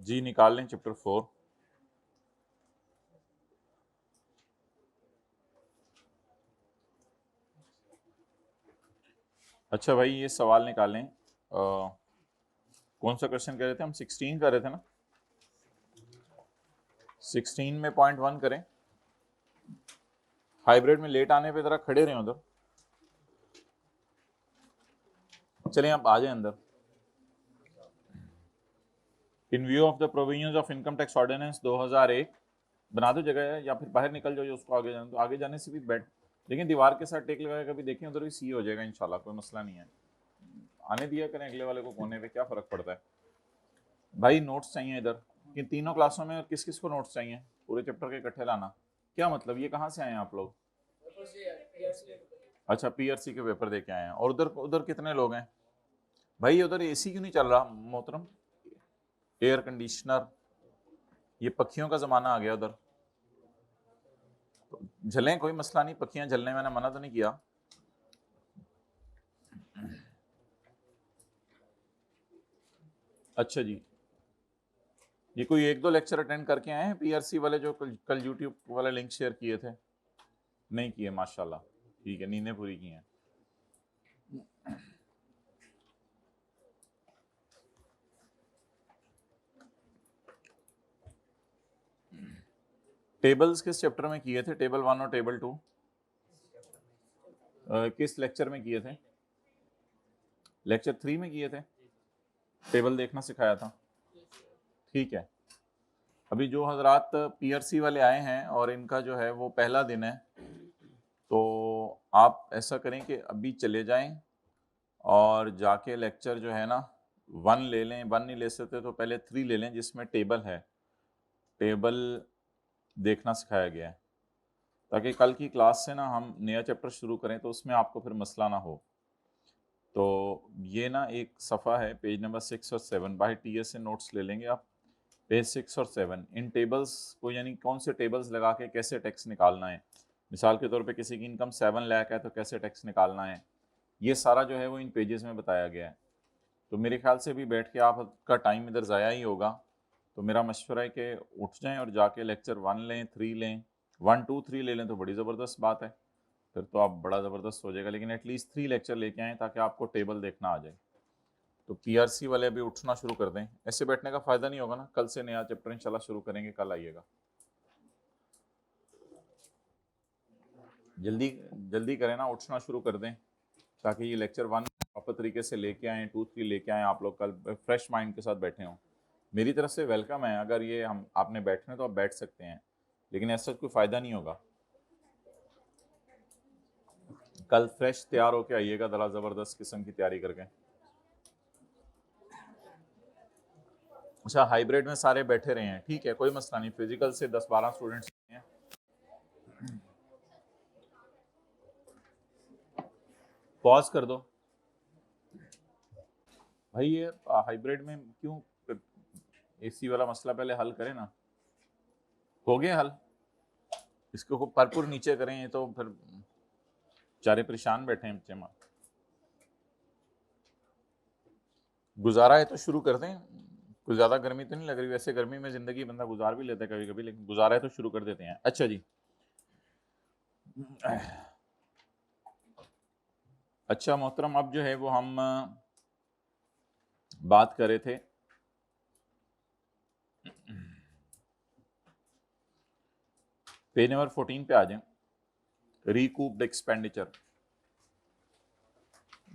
जी निकाल लें चैप्टर 4। अच्छा भाई ये सवाल निकालें। कौन सा क्वेश्चन कर रहे थे हम? 16 कर रहे थे ना। 16 में पॉइंट 1 करें। हाइब्रिड में लेट आने पे जरा खड़े रहे उधर। चलिए आप आ जाए अंदर। In view of the provisions of income tax ordinance 2001 बना दो जगह है, या फिर बाहर निकल जाओ, उसको आगे जाने तो आगे जाने से भी बैठ। लेकिन दीवार के साथ टेक लगा कभी देखें उधर भी सी हो जाएगा इंशाल्लाह, कोई मसला नहीं है। आने दिया करें अगले वाले को कोने पे, क्या फर्क पड़ता है भाई। नोट्स चाहिए इधर कि तीनों क्लासों में, और किस किस को नोट्स चाहिए पूरे चैप्टर के इकट्ठे लाना। क्या मतलब, ये कहाँ से आए हैं आप लोग? अच्छा पीआरसी के पेपर दे के आए हैं। और उधर उधर कितने लोग हैं भाई? उधर एसी क्यों नहीं चल रहा मोहतरम? एयर कंडीशनर, ये पक्षियों का जमाना आ गया उधर। तो झलें, कोई मसला नहीं, पक्षियां झलने मैंने मना तो नहीं किया। अच्छा जी, ये कोई एक दो लेक्चर अटेंड करके आए हैं पीआरसी वाले, जो कल यूट्यूब वाले लिंक शेयर किए थे? नहीं किए, माशाल्लाह, ठीक है, नींदें पूरी की हैं। टेबल्स किस चैप्टर में किए थे? टेबल 1 और टेबल 2 किस लेक्चर में किए थे? लेक्चर 3 में किए थे। टेबल देखना सिखाया था, ठीक है। अभी जो हजरात पीआरसी वाले आए हैं और इनका जो है वो पहला दिन है, तो आप ऐसा करें कि अभी चले जाएं और जाके लेक्चर जो है ना 1 ले लें। 1 नहीं ले सकते तो पहले 3 ले लें, जिसमें टेबल है। टेबल देखना सिखाया गया है, ताकि कल की क्लास से ना हम नया चैप्टर शुरू करें तो उसमें आपको फिर मसला ना हो। तो ये ना एक सफ़ा है, पेज नंबर 6 और 7, बाहर टीएस से नोट्स ले लेंगे आप। पेज 6 और 7, इन टेबल्स को, यानी कौन से टेबल्स लगा के कैसे टैक्स निकालना है। मिसाल के तौर पे किसी की इनकम 7 लाख है तो कैसे टैक्स निकालना है, ये सारा जो है वो इन पेजेस में बताया गया है। तो मेरे ख्याल से भी बैठ के आपका टाइम इधर ज़ाया ही होगा। तो मेरा मशवरा है कि उठ जाएं और जाके लेक्चर 1 लें, 3 लें। 1 2 3 ले लें तो बड़ी ज़बरदस्त बात है, फिर तो आप बड़ा ज़बरदस्त हो जाएगा। लेकिन एटलीस्ट 3 लेक्चर लेके आएँ ताकि आपको टेबल देखना आ जाए। तो पीआरसी वाले अभी उठना शुरू कर दें, ऐसे बैठने का फ़ायदा नहीं होगा ना। कल से नया चैप्टर इंशाल्लाह शुरू करेंगे, कल आइएगा। जल्दी जल्दी करें ना, उठना शुरू कर दें ताकि ये लेक्चर 1 प्रॉपर तरीके से लेके आएँ, 2 3 लेके आएँ, आप लोग कल फ्रेश माइंड के साथ बैठे हों। मेरी तरफ से वेलकम है, अगर ये हम आपने बैठने तो आप बैठ सकते हैं, लेकिन ऐसा कोई फ़ायदा नहीं होगा। कल फ्रेश तैयार होके आइएगा, ज़रा ज़बरदस्त किस्म की तैयारी करके। अच्छा हाइब्रिड में सारे बैठे रहे हैं, ठीक है, कोई मसला नहीं। फिजिकल से 10-12 स्टूडेंट्स हैं। पॉज कर दो भाई। ये हाइब्रिड में क्यों एसी वाला मसला पहले हल करें ना। हो गया हल, इसको भरपूर नीचे करें, ये तो फिर बेचारे परेशान बैठे हैं बच्चे। माँ गुजारा है तो शुरू कर दें, कुछ ज़्यादा गर्मी तो नहीं लग रही। वैसे गर्मी में ज़िंदगी बंदा गुजार भी लेता है कभी कभी, लेकिन गुजारा है तो शुरू कर देते हैं। अच्छा जी, अच्छा मोहतरम, अब जो है वो हम बात कर रहे थे पेज नंबर 14 पे आ जाए। Recouped expenditure.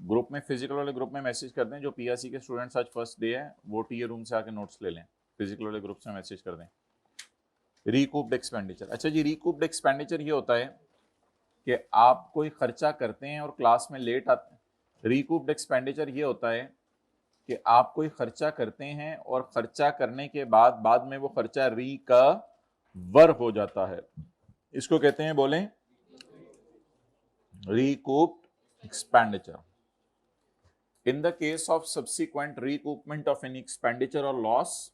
ग्रुप में, फिजिकल वाले ग्रुप में मैसेज कर दें, जो पीआरसी के स्टूडेंट्स आज फर्स्ट डे है वो टीए रूम से आके नोट्स ले लें। फिजिकल वाले ग्रुप से मैसेज कर दें रिकूप्ड एक्सपेंडिचर। अच्छा जी, रिकूप्ड एक्सपेंडिचर ये होता है कि आप कोई खर्चा करते हैं और क्लास में लेट आते हैं। रिकूप्ड एक्सपेंडिचर ये होता है कि आप कोई खर्चा करते हैं और खर्चा करने के बाद में वो खर्चा रिकवर हो जाता है, इसको कहते हैं, बोलें, recouped expenditure. In the case of subsequent recoupment of any expenditure और लॉस,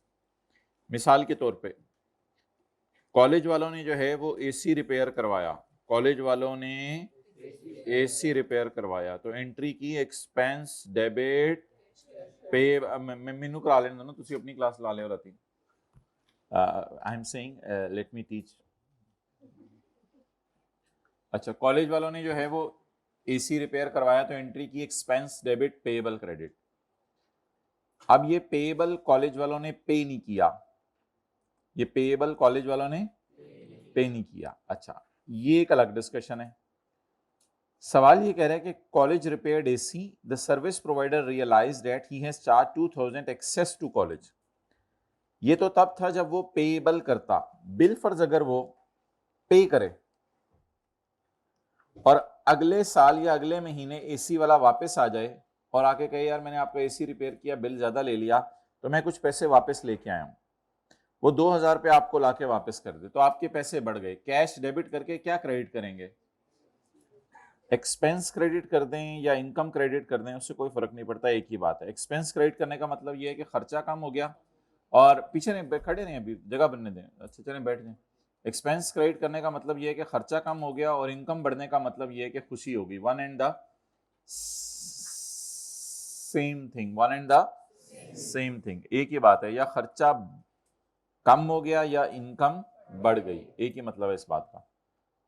मिसाल के तौर पे कॉलेज वालों ने जो है वो एसी रिपेयर करवाया, कॉलेज वालों ने एसी रिपेयर करवाया, तो एंट्री की एक्सपेंस डेबिट पे। मैनू करा लेना ना, तुसी अपनी क्लास ला ले रहती। I am saying let me teach. अच्छा, कॉलेज वालों ने जो है वो एसी रिपेयर करवाया तो एंट्री की एक्सपेंस डेबिट पेएबल क्रेडिट। अब ये पेएबल कॉलेज वालों ने पे नहीं किया, ये पेएबल कॉलेज वालों ने पे नहीं किया। अच्छा, ये एक अलग डिस्कशन है। सवाल ये कह रहा है कि college repaired AC, the service provider realized that he has charge 2000 excess to college. ये तो तब था जब वो पेएबल करता। बिल फर्ज अगर वो पे करे और अगले साल या अगले महीने एसी वाला वापस आ जाए और आके कहे यार मैंने आपका एसी रिपेयर किया, बिल ज्यादा ले लिया, तो मैं कुछ पैसे वापस लेके आया हूं, वो 2000 रुपये आपको लाके वापस कर दे, तो आपके पैसे बढ़ गए। कैश डेबिट करके क्या क्रेडिट करेंगे? एक्सपेंस क्रेडिट कर दें या इनकम क्रेडिट कर दें, उससे कोई फर्क नहीं पड़ता, एक ही बात है। एक्सपेंस क्रेडिट करने का मतलब ये है कि खर्चा कम हो गया और पीछे नहीं खड़े नहीं, अभी जगह बनने दें, अच्छा चलें बैठ जाएं। एक्सपेंस क्रेडिट करने का मतलब ये है कि खर्चा कम हो गया और इनकम बढ़ने का मतलब ये है कि खुशी होगी। One and the same thing, one and the same thing, एक ही बात है। या खर्चा कम हो गया या इनकम बढ़ गई, एक ही मतलब है इस बात का।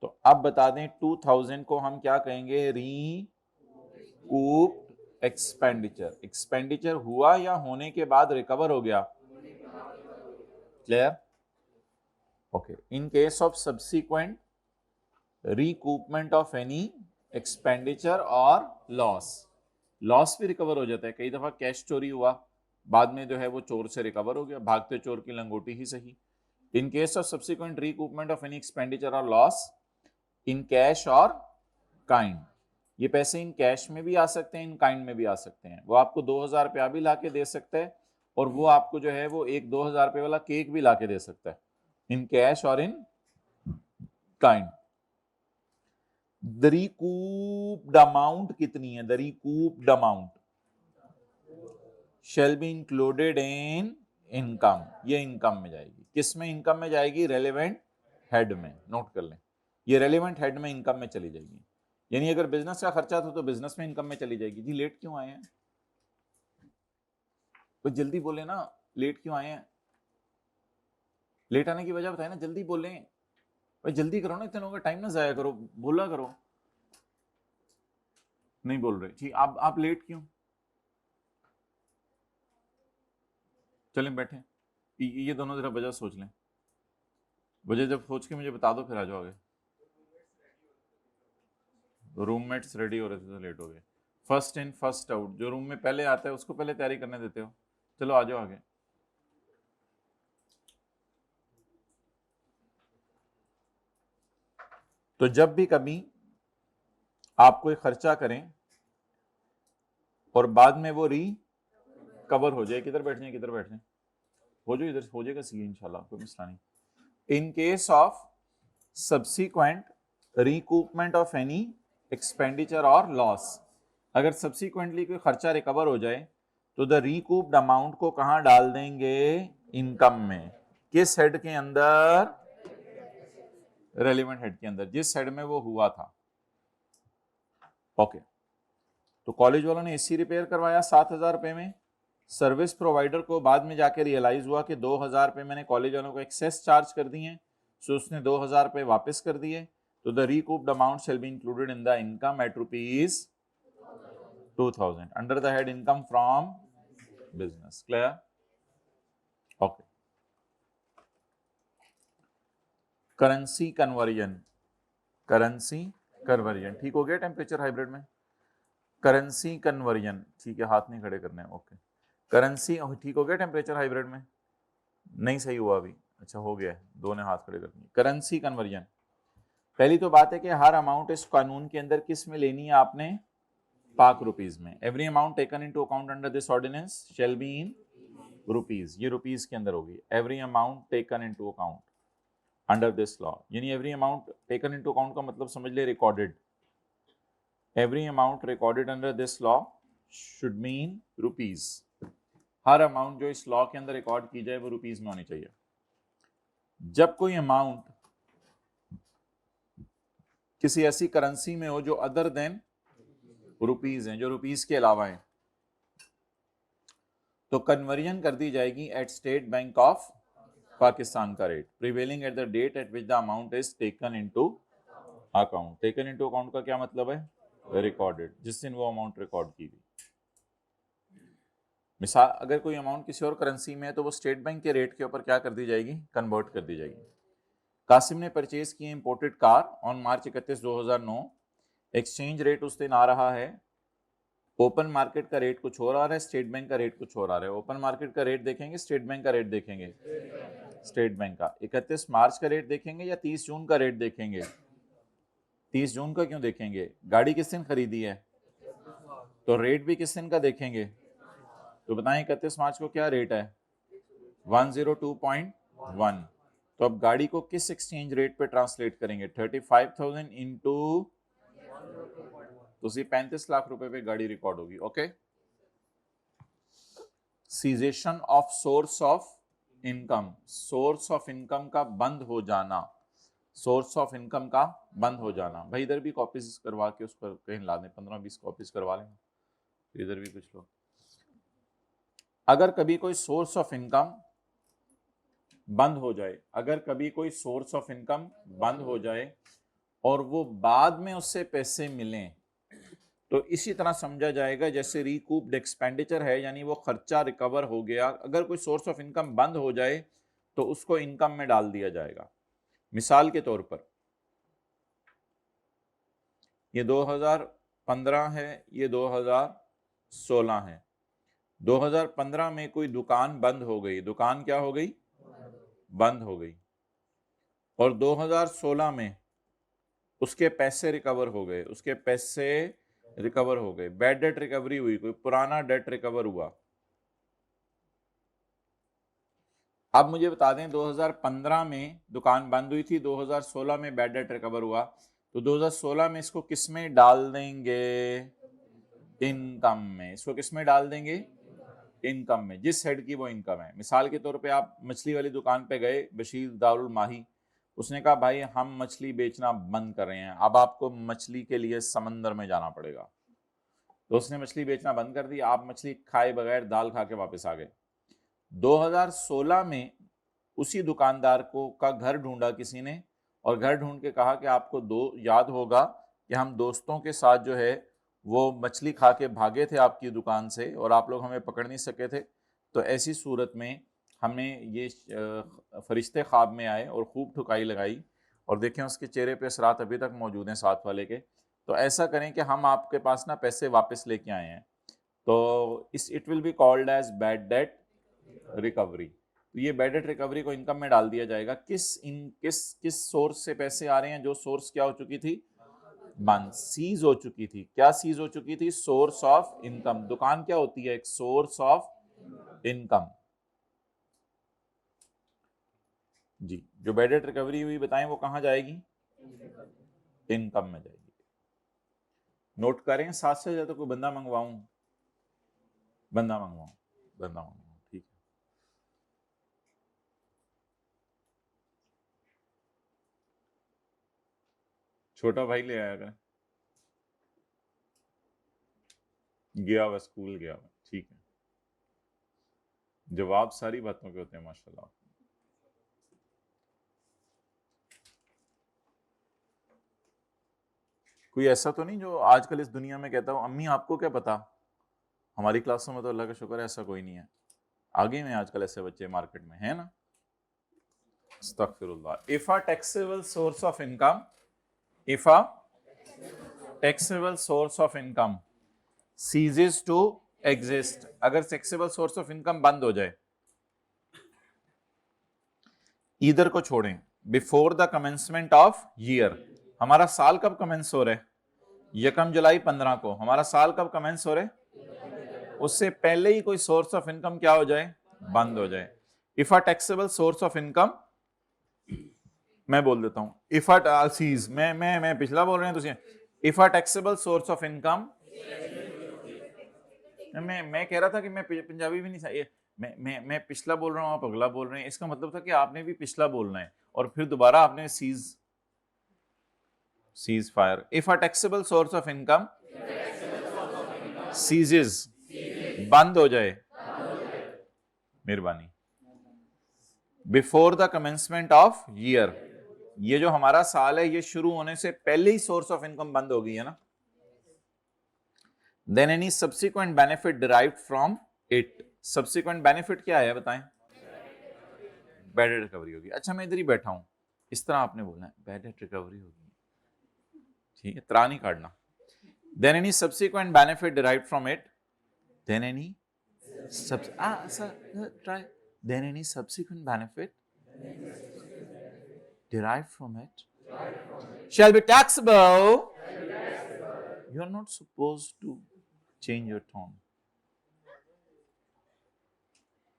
तो अब बता दें 2000 को हम क्या कहेंगे? रीकूप एक्सपेंडिचर। एक्सपेंडिचर हुआ या होने के बाद रिकवर हो गया? Clear? Okay. In case of subsequent recoupment of any expenditure और लॉस, लॉस भी रिकवर हो जाता है। कई दफा कैश चोरी हुआ, बाद में जो है वो चोर से रिकवर हो गया, भागते चोर की लंगोटी ही सही। In case of subsequent recoupment of any expenditure और लॉस इन कैश और काइंड, ये पैसे इन कैश में भी आ सकते हैं, इन काइंड में भी आ सकते हैं। वो आपको 2000 रुपया भी ला के दे सकता है और वो आपको जो है वो एक 2000 रुपये वाला केक भी ला के दे सकता है, इन कैश और in kind. The recouped amount कितनी है? The recouped amount shall be included in income, ये इनकम में जाएगी। किस में इनकम में जाएगी? रेलेवेंट हेड में। नोट कर लें, ये रेलेवेंट हेड में इनकम में चली जाएगी। यानी अगर बिजनेस का खर्चा था तो बिजनेस में इनकम में चली जाएगी। जी लेट क्यों आए हैं? तो जल्दी बोले ना, लेट क्यों आए हैं? लेट आने की वजह बताए ना, जल्दी बोले भाई, जल्दी करो ना, इतने लोगों का टाइम ना जाया करो, बोला करो। नहीं बोल रहे जी, आप लेट क्यों? चलें बैठे, ये दोनों जरा वजह सोच लें। वजह जब सोच के मुझे बता दो फिर आ जाओ आगे। रूममेट्स रेडी हो रहे थे तो लेट हो गए। फर्स्ट इन फर्स्ट आउट, जो रूम में पहले आता है उसको पहले तैयारी करने देते हो। चलो आ जाओ आगे। तो जब भी कभी आप कोई खर्चा करें और बाद में वो कवर हो जाए, किधर बैठ जाए, किधर बैठ जाए, हो जाए इधर, हो जाएगा सी इंशाल्लाह, कोई मसला नहीं। In case of subsequent recoupment of any expenditure और लॉस, अगर सब्सिक्वेंटली कोई खर्चा रिकवर हो जाए तो द रिकूप्ड अमाउंट को कहां डाल देंगे? इनकम में। किस हेड के अंदर? रेलिवेंट हेड के अंदर, जिस हेड में वो हुआ था। ओके। तो कॉलेज वालों ने एसी रिपेयर करवाया 7000 रुपए में, सर्विस प्रोवाइडर को बाद में जाके रियलाइज हुआ कि 2000 रुपए मैंने कॉलेज वालों को एक्सेस चार्ज कर दिए हैं, सो उसने 2000 रुपए वापस कर दिए। तो the recouped amount shall be included in the income eight rupees 2000 under the head income from business. Clear? Okay. Currency conversion, currency conversion ठीक हो गया टेम्परेचर हाइब्रिड में। करेंसी कन्वर्जन, ठीक है, हाथ नहीं खड़े करने। ओके। करेंसी ठीक हो गया टेम्परेचर हाइब्रिड में? नहीं सही हुआ अभी? अच्छा हो गया, दो ने हाथ खड़े कर दिए। करेंसी कन्वर्जन, पहली तो बात है कि हर अमाउंट इस कानून के अंदर किस में लेनी है आपने? पाक रुपीज में। Every amount taken into account under this ordinance shall be in rupees, ये रुपीज के अंदर होगी। Every amount taken into account under this law, यानी every amount taken into account का मतलब समझ ले recorded. Every amount recorded under this law should mean rupees. हर अमाउंट जो इस लॉ के अंदर रिकॉर्ड की जाए वो रुपीज में होनी चाहिए। जब कोई अमाउंट किसी ऐसी करेंसी में हो जो अदर देन रुपीज हैं, जो रुपीज के अलावा है, तो कन्वर्जन कर दी जाएगी at State Bank of Pakistan का rate, prevailing at the date at which the amount is taken into account. Taken into account का क्या मतलब है? रिकॉर्डेड, जिस दिन वो अमाउंट रिकॉर्ड की गई। मिसाल अगर कोई अमाउंट किसी और करेंसी में है तो वो स्टेट बैंक के रेट के ऊपर क्या कर दी जाएगी? कन्वर्ट कर दी जाएगी। कासिम ने परचेज की imported car on March 31, 2009। Exchange rate उस दिन आ रहा है, ओपन मार्केट का रेट कुछ और आ रहा है, स्टेट बैंक का रेट कुछ और आ रहा है। ओपन मार्केट का रेट देखेंगे, स्टेट बैंक का रेट देखेंगे? स्टेट बैंक का। 31 मार्च का रेट देखेंगे या 30 जून का रेट देखेंगे? 30 जून का क्यों देखेंगे? गाड़ी किस दिन खरीदी है, तो रेट भी किस दिन का देखेंगे? तो बताएं 31 मार्च को क्या रेट है? 102.1। तो अब गाड़ी को किस एक्सचेंज रेट पे ट्रांसलेट करेंगे? 35,000 इंटू, तो 35 लाख रुपए पे गाड़ी रिकॉर्ड होगी। Okay. Cessation of source of income, source of income का बंद हो जाना, सोर्स ऑफ इनकम का बंद हो जाना। भाई इधर भी कॉपीज करवा के उस पर कहीं ला दें, 15-20 कॉपीज करवा लें, इधर भी कुछ लोग। अगर कभी कोई सोर्स ऑफ इनकम बंद हो जाए, अगर कभी कोई सोर्स ऑफ इनकम बंद हो जाए और वो बाद में उससे पैसे मिलें, तो इसी तरह समझा जाएगा जैसे रिकूप्ड एक्सपेंडिचर है, यानी वो खर्चा रिकवर हो गया। अगर कोई सोर्स ऑफ इनकम बंद हो जाए तो उसको इनकम में डाल दिया जाएगा। मिसाल के तौर पर ये 2015 है, ये 2016 है। 2015 में कोई दुकान बंद हो गई, दुकान क्या हो गई? बंद हो गई। और 2016 में उसके पैसे रिकवर हो गए, उसके पैसे रिकवर हो गए, बैड डेट रिकवरी हुई, कोई पुराना डेट रिकवर हुआ। अब मुझे बता दें 2015 में दुकान बंद हुई थी, 2016 में बैड डेट रिकवर हुआ, तो 2016 में इसको किस में डाल देंगे? इनकम में। इसको किस में डाल देंगे? इनकम में, जिस हेड की वो इनकम है। मिसाल के तौर पे आप मछली वाली दुकान पे गए, बशीर दारुल माही, उसने कहा भाई हम मछली बेचना बंद कर रहे हैं, अब आपको मछली के लिए समंदर में जाना पड़ेगा। तो उसने मछली बेचना बंद कर दी, आप मछली खाए बगैर दाल खा के वापस आ गए। 2016 में उसी दुकानदार को का घर ढूंढा किसी ने, और घर ढूंढ के कहा कि आपको याद होगा कि हम दोस्तों के साथ जो है वो मछली खा के भागे थे आपकी दुकान से और आप लोग हमें पकड़ नहीं सके थे। तो ऐसी सूरत में हमने ये फरिश्ते ख्वाब में आए और खूब ठुकाई लगाई, और देखें उसके चेहरे पे असरात अभी तक मौजूद हैं साथ वाले के। तो ऐसा करें कि हम आपके पास ना पैसे वापस लेके आए हैं, तो it will be called as bad debt recovery. तो ये बैड डेट रिकवरी को इनकम में डाल दिया जाएगा। किस सोर्स से पैसे आ रहे हैं? जो सोर्स क्या हो चुकी थी? बंद, सीज हो चुकी थी। क्या सीज हो चुकी थी? Source of income. दुकान क्या होती है? एक सोर्स ऑफ इनकम। जी, जो बैड डेट रिकवरी हुई बताएं वो कहां जाएगी? इनकम में जाएगी। नोट करें, साथ से ज्यादा कोई बंदा मंगवाऊं? बंदा मंगवाऊं, ठीक है। छोटा भाई ले आया कर, गया हुआ स्कूल गया हुआ, ठीक है। जवाब सारी बातों के होते हैं माशाल्लाह। कोई ऐसा तो नहीं जो आजकल इस दुनिया में कहता हूं अम्मी आपको क्या पता? हमारी क्लासों में तो अल्लाह का शुक्र है ऐसा कोई नहीं है। आगे में आजकल ऐसे बच्चे मार्केट में है ना। अस्तगफिरुल्लाह। If a taxable source of income, if a taxable source of income ceases to exist, अगर टैक्सेबल सोर्स ऑफ इनकम बंद हो जाए, ईदर को छोड़ें, before the commencement of year. हमारा साल कब कमेंस हो रहा है? 1 जुलाई 15 को हमारा साल कब कमेंस हो रहा है? उससे पहले ही कोई सोर्स ऑफ इनकम क्या हो जाए? बंद हो जाए। If a taxable source of income, मैं बोल देता हूं, इफ अ सीज, मैं पिछला बोल रहे हैं तुझे। If a taxable source of income, मैं कह रहा था कि मैं पंजाबी भी नहीं सही, मैं पिछला बोल रहा हूँ, आप अगला बोल रहे हैं। इसका मतलब था कि आपने भी पिछला बोलना है और फिर दोबारा आपने cease fire. If a taxable source of income ceases, बंद हो जाए, मेहरबानी, before the commencement of year, ये जो हमारा साल है ये शुरू होने से पहले ही सोर्स ऑफ इनकम बंद हो गई है ना। Then any subsequent benefit derived from it, subsequent benefit क्या है बताएं? बैड डेट रिकवरी होगी। अच्छा मैं इधर ही बैठा हूं, इस तरह आपने बोलना है बैड डेट रिकवरी होगी, ठीक है, त्रा नहीं काटना। Then any subsequent benefit derived from it, then any try, then any subsequent benefit derived from it shall be taxable. You are not supposed to change your tone.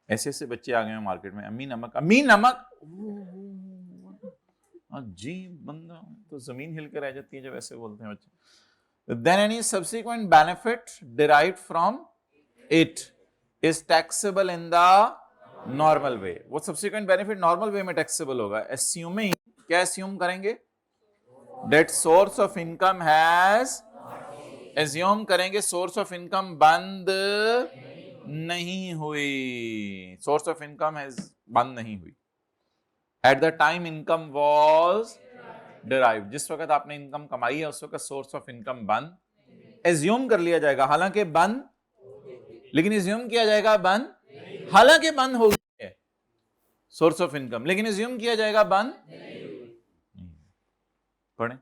ऐसे ऐसे बच्चे आ गए हैं मार्केट में, अम्मी नमक, अम्मी नमक, अजीब बंदा, तो जमीन हिल कर रह जाती है जब ऐसे बोलते हैं बच्चे। Then any subsequent benefit derived from it is taxable in the normal way. वो सब्सिक्वेंट बेनिफिट नॉर्मल वे में टैक्सेबल होगा, एस्यूमिंग, क्या एस्यूम करेंगे? That source of income has, assume करेंगे सोर्स ऑफ इनकम बंद नहीं हुई, सोर्स ऑफ इनकम हैज बंद नहीं हुई at the time income was derived, जिस वक्त आपने इनकम कमाई है उस वक्त सोर्स ऑफ इनकम बंद, एज्यूम कर लिया जाएगा, हालांकि बंद, लेकिन एज्यूम किया जाएगा बंद, हालांकि बंद हो गई है सोर्स ऑफ इनकम, लेकिन एज्यूम किया जाएगा बंद नहीं। पढ़ें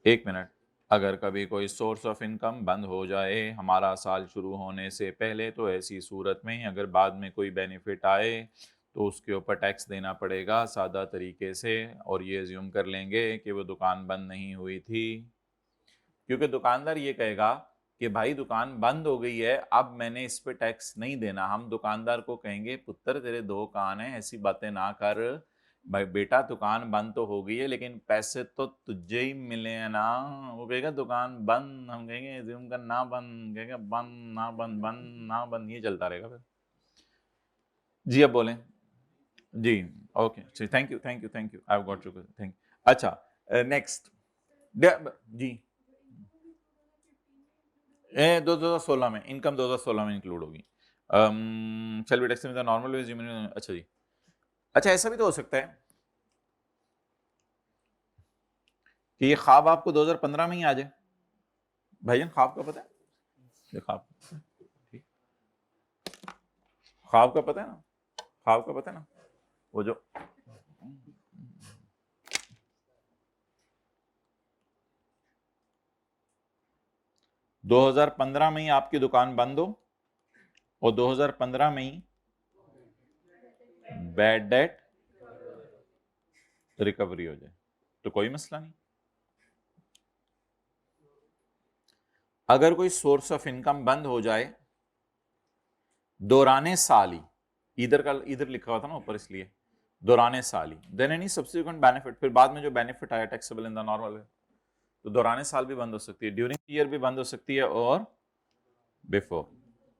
एक मिनट। अगर कभी कोई सोर्स ऑफ इनकम बंद हो जाए हमारा साल शुरू होने से पहले, तो ऐसी सूरत में अगर बाद में कोई बेनिफिट आए तो उसके ऊपर टैक्स देना पड़ेगा सादा तरीके से, और ये एज्यूम कर लेंगे कि वो दुकान बंद नहीं हुई थी, क्योंकि दुकानदार ये कहेगा कि भाई दुकान बंद हो गई है, अब मैंने इस पे टैक्स नहीं देना। हम दुकानदार को कहेंगे पुत्र तेरे दो कान हैं, ऐसी बातें ना कर भाई, बेटा दुकान बंद तो हो गई है लेकिन पैसे तो तुझे ही मिले हैं ना। वो कहेगा दुकान बंद, हम कहेंगे एज्यूम कर ना बंद, कहेगा बंद ना बंद, बंद ना बंद, ये चलता रहेगा फिर। जी अब बोलें जी। Okay thank you thank you thank you, I have got you, thank you. अच्छा नेक्स्ट जी, 2016 में इनकम 2016 में इंक्लूड होगी। Shall be taxable in the normal ways. अच्छा जी, अच्छा ऐसा भी तो हो सकता है कि ये ख्वाब आपको 2015 में ही आ जाए। भाईजान ख्वाब का पता है? ये ख्वाब, ठीक, ख्वाब का पता है ना, ख्वाब का पता है ना, वो जो 2015 में ही आपकी दुकान बंद हो और 2015 में ही बैड डेट रिकवरी हो जाए तो कोई मसला नहीं। अगर कोई सोर्स ऑफ इनकम बंद हो जाए दौराने साल ही, इधर लिखा हुआ था ना ऊपर इसलिए दौराने साल ही, देन एनी सब्सिक्वेंट बेनिफिट, फिर बाद में जो बेनिफिट आया taxable in the normal way, तो दौराने साल भी बंद हो सकती है, ड्यूरिंग ईयर भी बंद हो सकती है और बिफोर।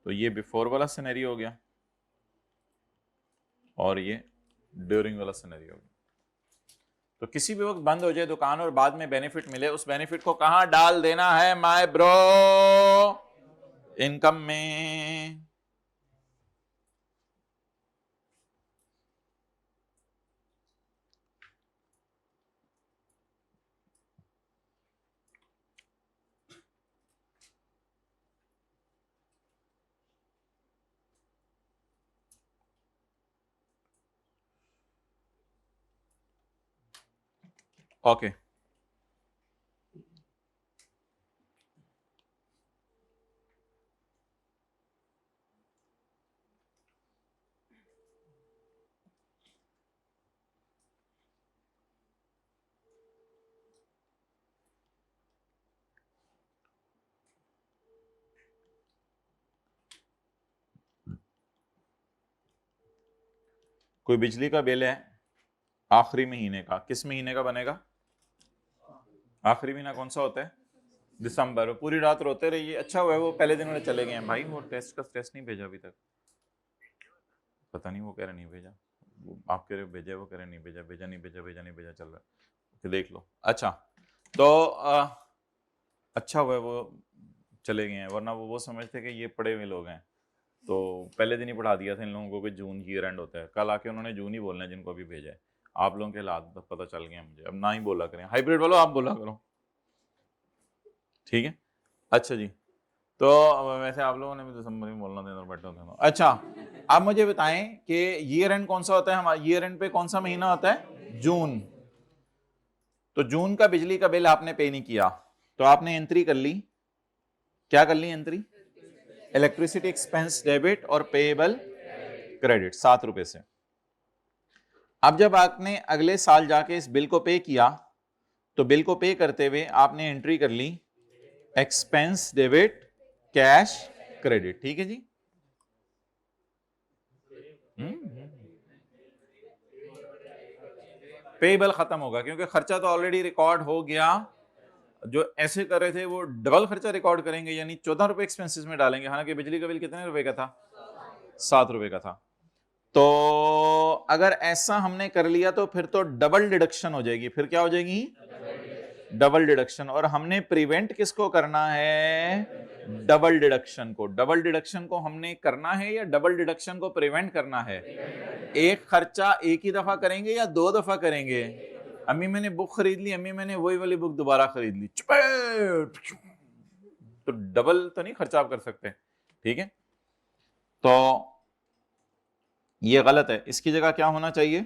तो ये बिफोर वाला सिनेरियो हो गया और ये ड्यूरिंग वाला सिनेरियो हो गया। तो किसी भी वक्त बंद हो जाए दुकान और बाद में बेनिफिट मिले, उस बेनिफिट को कहां डाल देना है माय ब्रो? इनकम में। ओके कोई बिजली का बिल है आखिरी महीने का, किस महीने का बनेगा? आखिरी महीना कौन सा होता है? दिसंबर। पूरी रात रोते रहिए। अच्छा हुआ है वो पहले दिन वाले चले गए हैं भाई, वो टेस्ट का टेस्ट नहीं भेजा अभी तक, पता नहीं, वो कह रहे नहीं भेजा, आप कह रहे हो भेजा, वो कह रहे नहीं भेजा, भेजा नहीं भेजा, भेजा नहीं भेजा, चल रहा है कि देख लो। अच्छा तो अच्छा हुआ है वो चले गए हैं, वरना वो समझते कि ये पड़े हुए लोग हैं, तो पहले दिन ही पढ़ा दिया था इन लोगों को कि जून ईयर एंड होता है, कल आके उन्होंने जून ही बोलना है जिनको अभी भेजा है। आप लोगों के हालात पता चल गए मुझे, अब ना ही बोला करें, हाइब्रिड वालों आप बोला करो, ठीक है। अच्छा जी, तो वैसे आप लोगों ने भी दिसंबर में बोलना था, बैठे होते हैं। अच्छा, आप मुझे बताएं कि ईयर एंड कौन सा होता है, हमारा ईयर एंड पे कौन सा महीना होता है, जून। तो जून का बिजली का बिल आपने पे नहीं किया, तो आपने एंट्री कर ली, क्या कर ली एंट्री, इलेक्ट्रिसिटी एक्सपेंस डेबिट और पेएबल क्रेडिट 7 रुपए से। अब जब आपने अगले साल जाके इस बिल को पे किया, तो बिल को पे करते हुए आपने एंट्री कर ली एक्सपेंस डेबिट कैश क्रेडिट, ठीक है जी। पेएबल खत्म होगा क्योंकि खर्चा तो ऑलरेडी रिकॉर्ड हो गया। जो ऐसे कर रहे थे वो डबल खर्चा रिकॉर्ड करेंगे, यानी 14 रुपए एक्सपेंसेस में डालेंगे, हालांकि बिजली का बिल कितने रुपए का था, 7 रुपए का था। तो अगर ऐसा हमने कर लिया तो फिर तो डबल डिडक्शन हो जाएगी, फिर क्या हो जाएगी, डबल डिडक्शन। और हमने प्रिवेंट किसको करना है, डबल डिडक्शन को। डबल डिडक्शन को हमने करना है या डबल डिडक्शन को प्रिवेंट करना है, एक खर्चा एक ही दफा करेंगे या 2 दफा करेंगे। अम्मी मैंने बुक खरीद ली, अम्मी मैंने वही वाली बुक दोबारा खरीद ली, तो डबल तो नहीं खर्चा आप कर सकते, ठीक है। तो ये गलत है, इसकी जगह क्या होना चाहिए,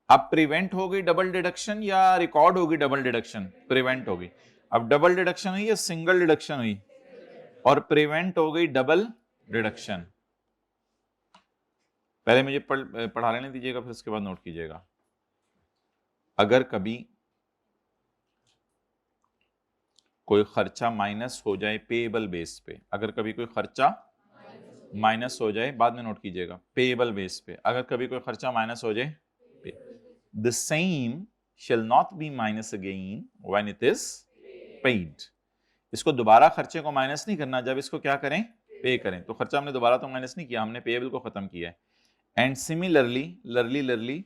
अब प्रिवेंट होगी डबल डिडक्शन या रिकॉर्ड होगी डबल डिडक्शन, प्रिवेंट होगी। अब डबल डिडक्शन हुई या सिंगल डिडक्शन हुई, और प्रिवेंट हो गई डबल डिडक्शन। पहले मुझे पढ़ा लेने दीजिएगा, फिर उसके बाद नोट कीजिएगा। अगर कभी कोई खर्चा माइनस हो जाए पेएबल बेस पे, अगर कभी कोई खर्चा माइनस हो जाए, बाद में नोट कीजिएगा, पेएबल बेस पे अगर कभी कोई खर्चा माइनस हो जाए, the same shall not be minus again when it is paid। इसको दोबारा खर्चे को माइनस नहीं करना, जब इसको क्या करें, पे करें। तो खर्चा हमने दोबारा तो माइनस नहीं किया, हमने पेएबल को खत्म किया है। एंड सिमिलरली लरली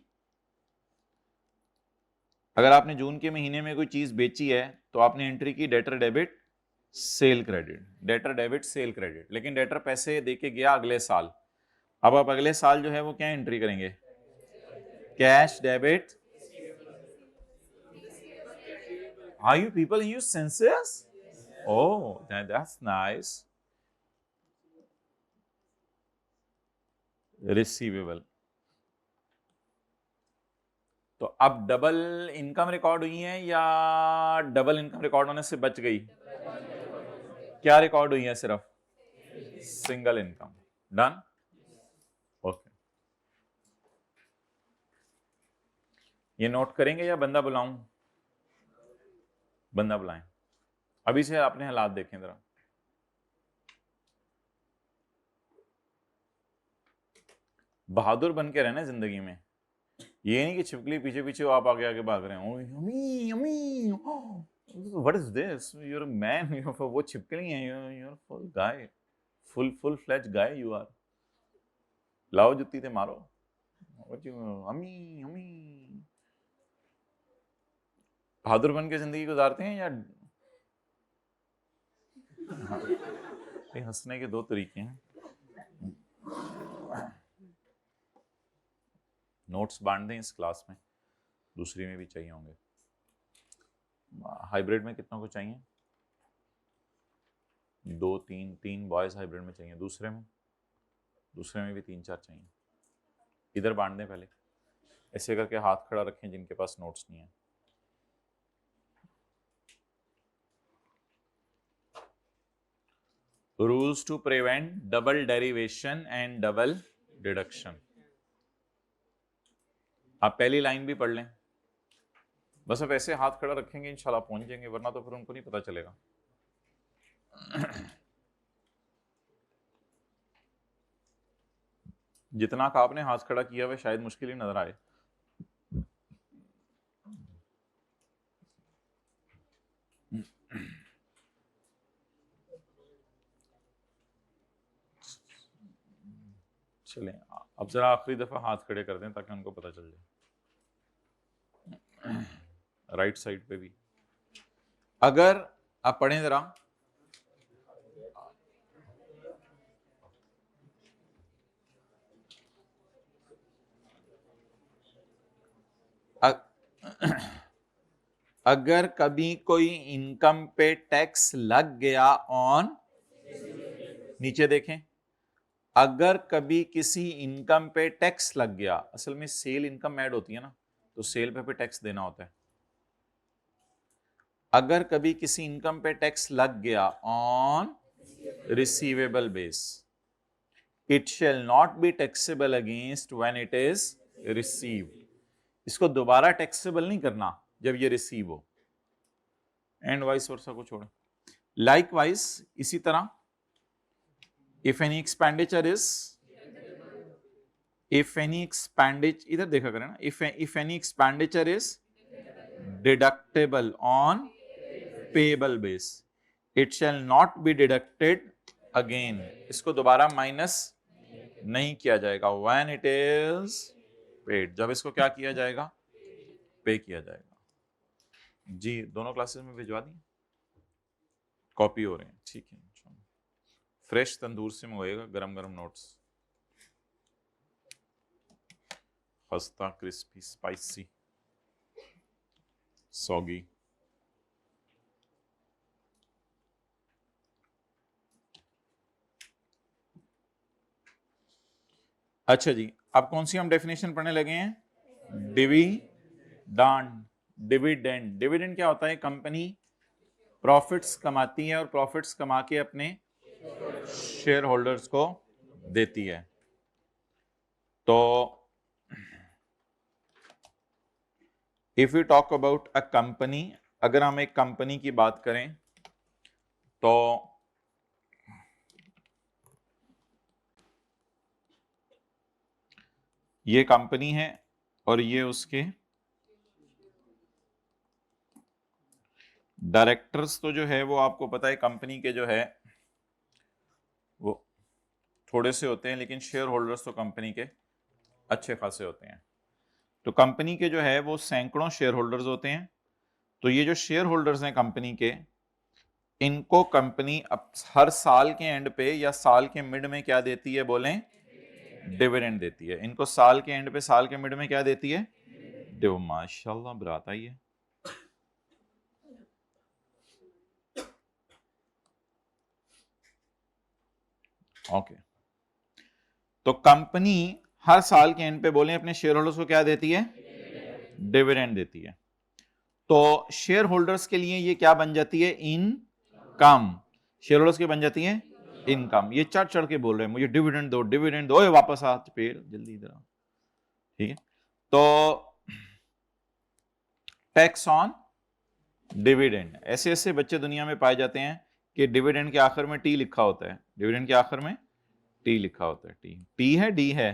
अगर आपने जून के महीने में कोई चीज बेची है तो आपने एंट्री की debtor debit cell credit, debtor debit cell credit, लेकिन डेटर पैसे देके गया अगले साल। अब आप अगले साल जो है वो क्या एंट्री करेंगे, cash debit. Are you people use census? Oh, that's nice. Receivable। तो अब डबल इनकम रिकॉर्ड हुई है या डबल इनकम रिकॉर्ड होने से बच गई, क्या रिकॉर्ड हुई है, सिर्फ सिंगल इनकम। Done, okay. ये नोट करेंगे या बंदा बुलाऊं, बंदा बुलाएं। अभी से आपने हालात देखें जरा, बहादुर बन के रहना जिंदगी में, ये नहीं कि छिपकली पीछे पीछे आप आगे आगे भाग रहे हो, अम्मी अम्मी what is this, you are man, you are, वो छिपकली है, you are full guy, full fledge guy you are. लाओ जुत्ती थे मारो, अम्मी अम्मी। बहादुर बन के जिंदगी गुजारते हैं या हंसने के 2 तरीके हैं। नोट्स बांट दें इस क्लास में, दूसरी में भी चाहिए होंगे। हाइब्रिड में कितना को चाहिए, 2 3 बॉयज हाइब्रिड में चाहिए, दूसरे में भी 3 4 चाहिए। इधर बांट दें पहले, ऐसे करके हाथ खड़ा रखें जिनके पास नोट्स नहीं है। Rules to prevent double derivation and double deduction. आप पहली लाइन भी पढ़ लें, बस अब ऐसे हाथ खड़ा रखेंगे इंशाल्लाह पहुंच जाएंगे, वरना तो फिर उनको नहीं पता चलेगा। जितना का आपने हाथ खड़ा किया हुआ शायद मुश्किल ही नजर आए। चलें, अब जरा आखिरी दफा हाथ खड़े कर दें ताकि उनको पता चल जाए। राइट साइड पे भी अगर आप पढ़ें जरा, अगर कभी कोई इनकम पे टैक्स लग गया ऑन, नीचे देखें, अगर कभी किसी इनकम पे टैक्स लग गया, असल में सेल इनकम ऐड होती है ना, तो सेल पे टैक्स देना होता है। अगर कभी किसी इनकम पे टैक्स लग गया on receivable base, it shall not be taxable against when it is received. इसको दोबारा टैक्सेबल नहीं करना जब ये रिसीव हो, एंड वाइस वर्सा को छोड़ो। लाइकवाइज इसी तरह, if any expenditure is, if any expenditure, इधर देखा करें ना, if any expenditure is deductible on payable base, it shall not be deducted again. इसको दोबारा माइनस नहीं किया जाएगा व्हेन इट इज पेड, जब इसको क्या किया जाएगा, पे किया जाएगा। जी दोनों क्लासेस में भिजवा दी, कॉपी हो रहे हैं, ठीक है। फ्रेश तंदूर से मंगाएगा, गरम गरम नोट्स, खस्ता, क्रिस्पी, स्पाइसी, सॉगी। अच्छा जी, अब कौन सी हम डेफिनेशन पढ़ने लगे हैं, डिविडेंड। डिविडेंड, डिविडेंड क्या होता है, कंपनी प्रॉफिट्स कमाती है और प्रॉफिट्स कमा के अपने शेयर होल्डर्स को देती है। तो if you talk about a company, अगर हम एक कंपनी की बात करें तो ये कंपनी है और ये उसके डायरेक्टर्स, तो जो है वो आपको पता है कंपनी के जो है वो थोड़े से होते हैं, लेकिन शेयर होल्डर्स तो कंपनी के अच्छे खासे होते हैं। तो कंपनी के जो है वो सैकड़ों शेयर होल्डर्स होते हैं। तो ये जो शेयर होल्डर्स हैं कंपनी के, इनको कंपनी अब हर साल के एंड पे या साल के मिड में क्या देती है, बोलें, डिविडेंड देती है। इनको साल के एंड पे, साल के मिड में क्या देती है, डिव। माशाल्लाह बरात आई है। ओके, तो कंपनी हर साल के एंड पे बोले अपने शेयर होल्डर्स को क्या देती है, डिविडेंड देती है। तो शेयर होल्डर्स के लिए ये क्या बन जाती है, इनकम। शेयर होल्डर्स की बन जाती है इनकम। ये चढ़ चढ़ के बोल रहे हैं मुझे डिविडेंड दो, डिविडेंड दो, वापस आ पेड़ जल्दी इधर। ठीक है, तो टैक्स ऑन डिविडेंड, ऐसे ऐसे बच्चे दुनिया में पाए जाते हैं कि डिविडेंड के आखिर में टी लिखा होता है, डिविडेंड के आखिर में टी लिखा होता है। टी, टी है, डी है।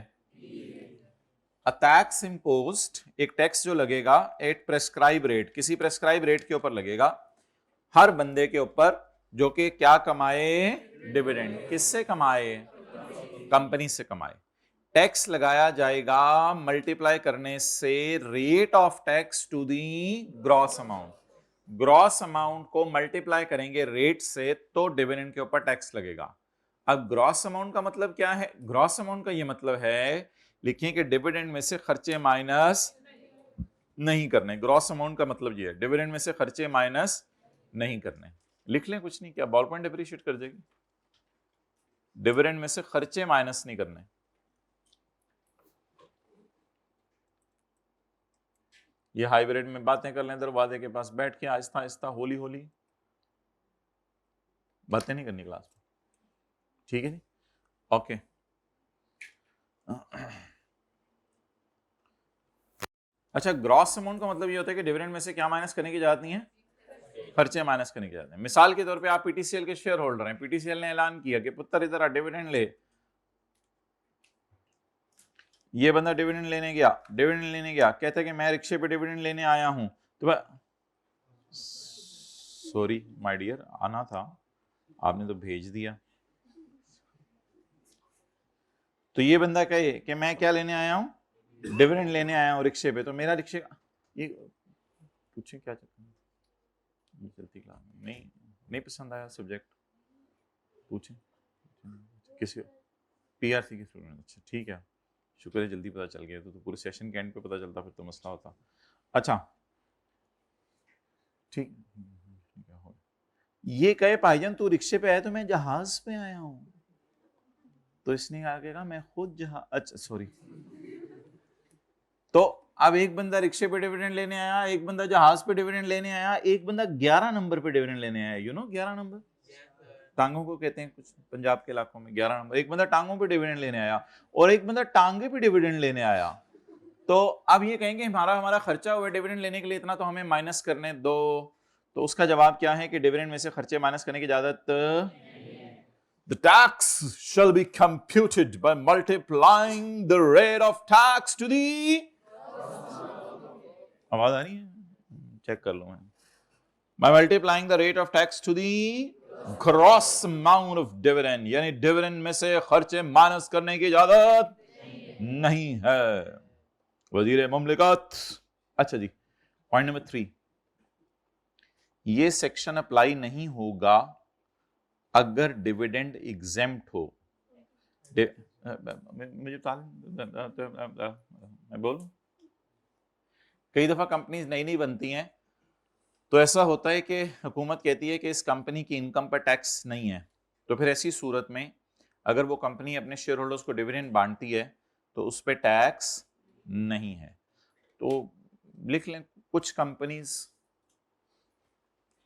अ टैक्स इम्पोज्ड, एक टैक्स जो लगेगा एट प्रेस्क्राइब रेट, किसी प्रेस्क्राइब रेट के ऊपर लगेगा हर बंदे के ऊपर जो कि क्या कमाए, डिविडेंड। किससे कमाए, कंपनी से कमाए। टैक्स लगाया जाएगा मल्टीप्लाई करने से rate of tax to the gross amount. Gross amount को मल्टीप्लाई करेंगे रेट से तो डिविडेंड के ऊपर टैक्स लगेगा। अब ग्रॉस अमाउंट का मतलब क्या है, ग्रॉस अमाउंट का ये मतलब है, लिखिए कि डिविडेंड में से खर्चे माइनस नहीं करने। ग्रॉस अमाउंट का मतलब ये है, डिविडेंड में से खर्चे माइनस नहीं करने। लिख लें, कुछ नहीं, क्या बॉल पॉइंट अप्रिशिएट कर देगी। डिविडेंड में से खर्चे माइनस नहीं करने। ये हाइब्रिड में बातें कर लें दरवाजे के पास बैठ के, आहिस्ता आहिस्ता होली होली बातें नहीं करनी क्लास में, ठीक है जी, ओके। अच्छा, ग्रॉस अमाउंट का मतलब ये होता है कि डिविडेंड में से क्या माइनस करने की जरूरत नहीं है, खर्चे माइनस करने की जरूरत है। मिसाल के तौर पे आप पीटीसीएल के शेयर होल्डर हैं, पीटीसीएल ने ऐलान किया कि पुत्र इधर डिविडेंड ले। ये बंदा डिविडेंड लेने गया, डिविडेंड लेने गया, कहता है कि मैं रिक्शे पे डिविडेंड लेने आया हूं। तो सॉरी माय डियर, आना था, आपने तो भेज दिया। तो ये बंदा कहे कि मैं क्या लेने आया हूं, डिविडेंड लेने आया हूं रिक्शे पे। तो मेरा रिक्शे का ये पूछे क्या चलता है, ये चलती क्लास में नहीं पसंद आया सब्जेक्ट, पूछे किसी पीआरसी के स्टूडेंट। अच्छा ठीक है, शुक्र है जल्दी पता चल गया, तो पूरे सेशन के एंड पे पता चलता फिर तो मसला होता। अच्छा ठीक, ये कहे भाईजान तू रिक्शे पे आया तो मैं जहाज पे आया हूं, तो इसने आगे कहा मैं खुद जहाज, अच्छा सॉरी। तो अब एक बंदा रिक्शे पे डिविडेंड लेने आया, एक बंदा जहाज पे डिविडेंड लेने आया, एक बंदा 11 नंबर पे डिविडेंड लेने आया। यू नो 11 नंबर टांगों को कहते हैं कुछ पंजाब के इलाकों में 11 नंबर। एक बंदा टांगों पे डिविडेंड लेने आया और एक बंदा टांगे पे डिविडेंड लेने आया। तो अब ये कहेंगे हमारा हमारा खर्चा हुआ डिविडेंड लेने के लिए इतना, तो हमें माइनस करने दो। तो उसका जवाब क्या है कि डिविडेंड में से खर्चे माइनस करने की इजाजत, the tax shall be computed by multiplying the rate of tax to the, आवाज आ रही है, चेक कर लो मैं, by multiplying the rate of tax to the gross amount of dividend, यानी डिविडेंड में से खर्चे माइनस करने की इजाजत नहीं है वजीर मुमलिकत। अच्छा जी, पॉइंट नंबर 3, ये सेक्शन अप्लाई नहीं होगा अगर डिविडेंड एग्जेम्प्ट हो। मुझे मैं बोलूं, कई दफा कंपनीज नई नई बनती हैं तो ऐसा होता है कि हुकूमत कहती है कि इस कंपनी की इनकम पर टैक्स नहीं है, तो फिर ऐसी सूरत में अगर वो कंपनी अपने शेयर होल्डर्स को डिविडेंड बांटती है तो उस पर टैक्स नहीं है। तो लिख लें कुछ कंपनीज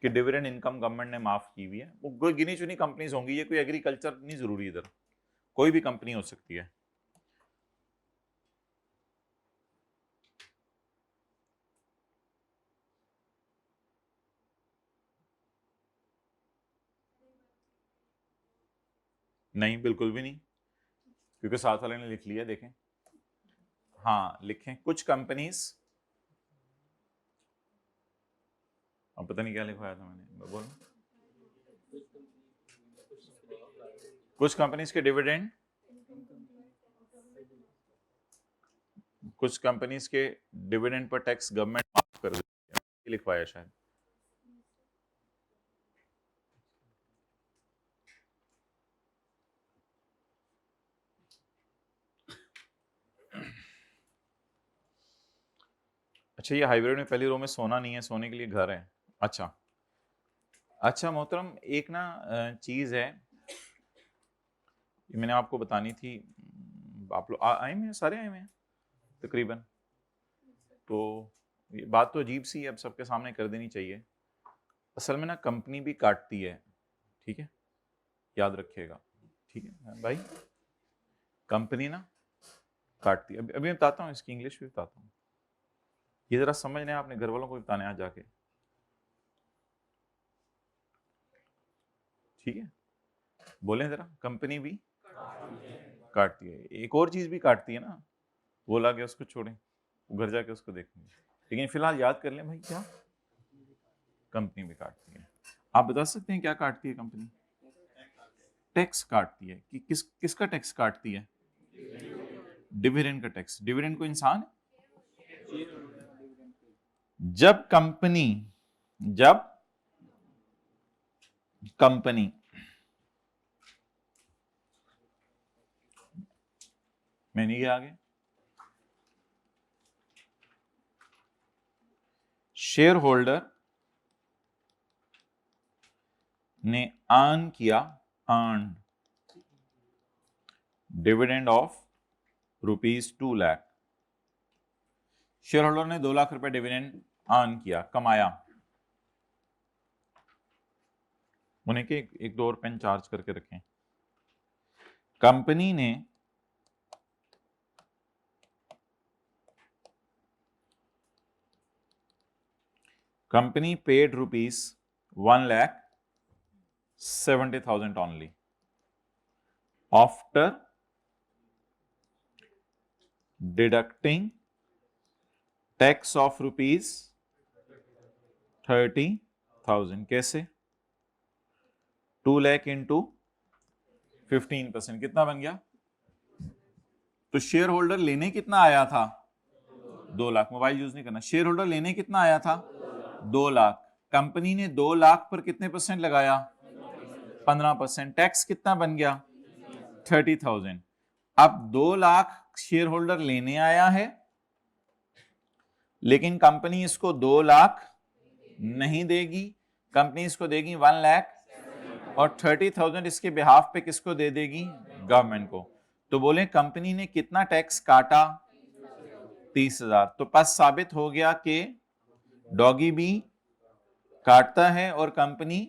कि डिविडेंड इनकम गवर्नमेंट ने माफ की हुई है, वो गिनी चुनी कंपनीज होंगी, ये कोई एग्रीकल्चर नहीं जरूरी, इधर कोई भी कंपनी हो सकती है। नहीं बिल्कुल भी नहीं, क्योंकि साथ वाले ने लिख लिया, देखें, हाँ लिखें कुछ कंपनीज, अब पता नहीं क्या लिखवाया था मैंने, बोलो कुछ कंपनीज के डिविडेंड, कुछ कंपनीज के डिविडेंड पर टैक्स गवर्नमेंट माफ कर देती है, लिखवाया शायद। अच्छा ये हाइब्रिड में पहली रो में सोना नहीं है, सोने के लिए घर है। अच्छा अच्छा मोहतरम, एक ना चीज है मैंने आपको बतानी थी, आप लोग आए हुए हैं, सारे आए हुए हैं तकरीबन, तो ये बात तो अजीब सी है, अब सबके सामने कर देनी चाहिए। असल में ना कंपनी भी काटती है, ठीक है, याद रखिएगा, ठीक है भाई, कंपनी ना काटती है। अभी अभी मैं बताता हूँ, इसकी इंग्लिश भी बताता हूँ, ये जरा समझ लें, अपने घर वालों को भी बताने आज जाके, ठीक है, बोलें जरा, कंपनी भी काटती है, एक और चीज भी काटती है ना, वो लाके उसको छोड़ें, घर जाके उसको देखेंगे, लेकिन फिलहाल याद कर लें भाई, क्या कंपनी भी काटती है। आप बता सकते हैं क्या काटती है कंपनी? टैक्स काटती है। कि किसका टैक्स काटती है? डिविडेंड का टैक्स। डिविडेंड को इंसान, जब कंपनी मैं नहीं गया आगे, शेयर होल्डर ने अर्न किया, earn dividend of ₹2 lakh, share holder ने 2 लाख रुपए डिविडेंड अर्न किया, कमाया। उन्हें के एक दो और पेन चार्ज करके रखें। कंपनी ने paid ₹1,70,000 only after deducting tax of ₹30,000। कैसे? 2 लाख इंटू 15%, कितना बन गया? तो शेयर होल्डर लेने कितना आया था? 2 लाख। मोबाइल यूज नहीं करना। शेयर होल्डर लेने कितना आया था? 2 लाख। कंपनी ने 2 लाख पर कितने परसेंट लगाया? 15%। टैक्स कितना बन गया? 30,000। अब 2 लाख शेयर होल्डर लेने आया है, लेकिन कंपनी इसको 2 लाख नहीं देगी, कंपनी इसको देगी 1 लाख और 30,000 इसके बिहाफ पे किसको दे देगी? गवर्नमेंट को। तो बोले कंपनी ने कितना टैक्स काटा? 30,000। तो बस साबित हो गया कि डॉगी भी काटता है और कंपनी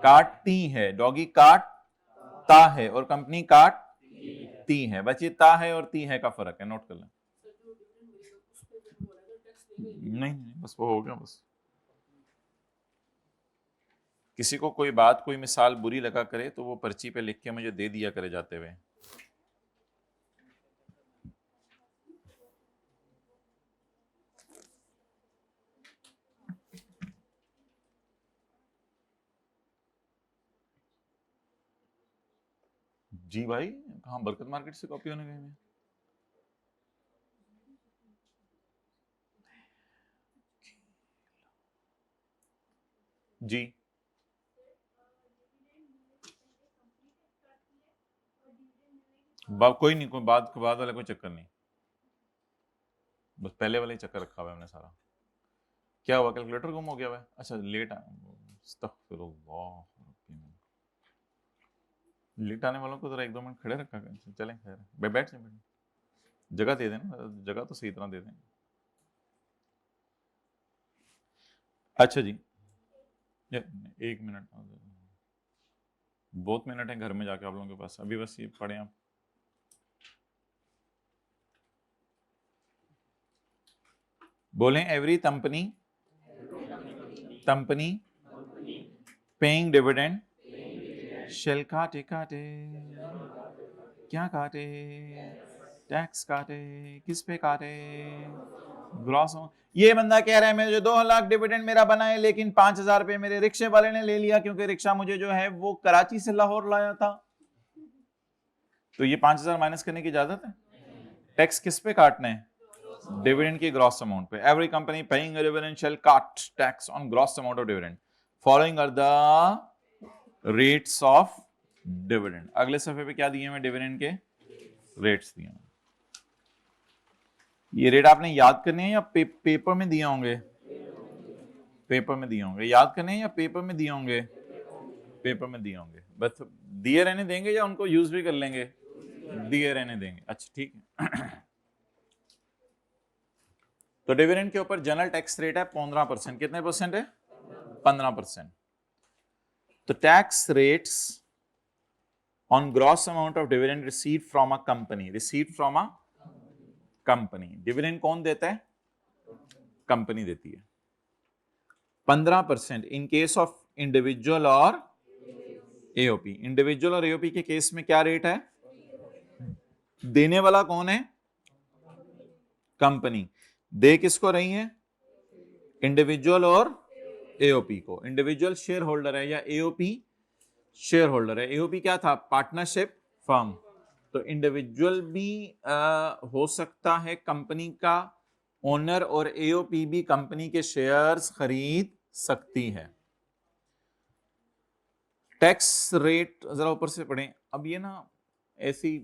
काटती है। डॉगी काटता है और कंपनी काटती है। बस ये ता है और ती है का फर्क है, नोट कर लें। नहीं बस वो हो गया। बस किसी को कोई बात कोई मिसाल बुरी लगा करे तो वो पर्ची पे लिख के मुझे दे दिया करे जाते हुए। जी भाई, कहाँ बरकत मार्केट से कॉपी होने गए? जी कोई नहीं, कोई बाद वाला कोई चक्कर नहीं, बस पहले वाला ही चक्कर रखा हुआ है हमने सारा। क्या हुआ, कैलकुलेटर गुम हो गया हुआ है? अच्छा लेट लेट आने वालों को जरा 1-2 मिनट खड़े रखा कर। चलें खैर, बैठ जाए, जगह दे देना, जगह तो सही तरह दे दें। अच्छा जी, 1 मिनट, बहुत मिनट है घर में जाके आप लोगों के पास, अभी बस ये पढ़े आप। बोलें every company paying dividend shall काटे क्या काटे? टैक्स काटे। किस पे काटे? ग्रॉस। ये बंदा कह रहा है मुझे 2 लाख डिविडेंड मेरा बना है, लेकिन 5,000 रुपए मेरे रिक्शे वाले ने ले लिया, क्योंकि रिक्शा मुझे जो है वो कराची से लाहौर लाया था। तो ये 5,000 माइनस करने की इजाजत है? टैक्स किस पे काटना है? डिविडेंड की ग्रॉस अमाउंट पे। Every company paying a dividend shall काट tax on gross amount of dividend following are the rates of dividend. अगले सफे पे क्या दिए हैं डिविडेंड के रेट्स दिए हैं। ये रेट आपने याद करने हैं या पेपर में दिए होंगे? पेपर में दिए होंगे। याद करने हैं या पेपर में दिए होंगे? पेपर में दिए होंगे। बस दिए रहने देंगे या उनको यूज भी कर लेंगे? दिए रहने देंगे। अच्छा ठीक है। तो डिविडेंड के ऊपर जनरल टैक्स रेट है 15%। कितने परसेंट है? 15%। तो tax rates on gross amount of dividend received from a company, dividend कौन देता है? कंपनी देती है। 15% इन केस ऑफ इंडिविजुअल और एओपी। इंडिविजुअल और एओपी के केस में क्या रेट है? देने वाला कौन है? कंपनी। दे किसको रही है? इंडिविजुअल और एओपी को। इंडिविजुअल शेयर होल्डर है या एओपी शेयर होल्डर है? एओपी क्या था? Partnership firm. तो इंडिविजुअल भी हो सकता है कंपनी का ओनर, और एओपी भी कंपनी के शेयर्स खरीद सकती है। टैक्स रेट जरा ऊपर से पढ़ें। अब ये ना ऐसी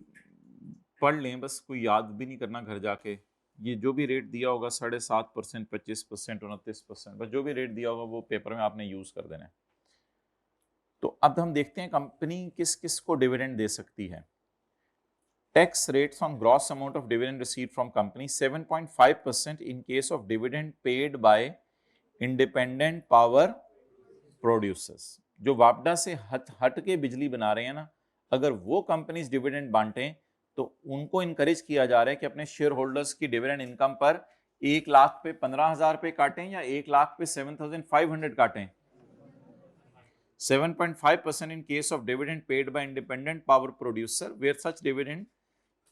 पढ़ लें, बस कोई याद भी नहीं करना घर जाके। ये जो भी रेट दिया होगा 7.5%, 25%, 29%, बस जो भी रेट दिया होगा वो पेपर में आपने यूज कर देना है। तो अब हम देखते हैं कंपनी किस किस को डिविडेंड दे सकती है। Tax rates on gross amount of dividend received from company 7.5% in case of dividend paid by independent power producers. जो वापडा से हट के बिजली बना रहे हैं ना, अगर वो कंपनीज डिविडेंड बांटें तो उनको इनकरेज किया जा रहा है कि अपने शेयर होल्डर्स की डिविडेंड इनकम पर 1 लाख पे 15,000 रुपए काटें या 1 लाख पे 7,500 काटें। 7.5% in case of dividend paid by independent power producer where such dividend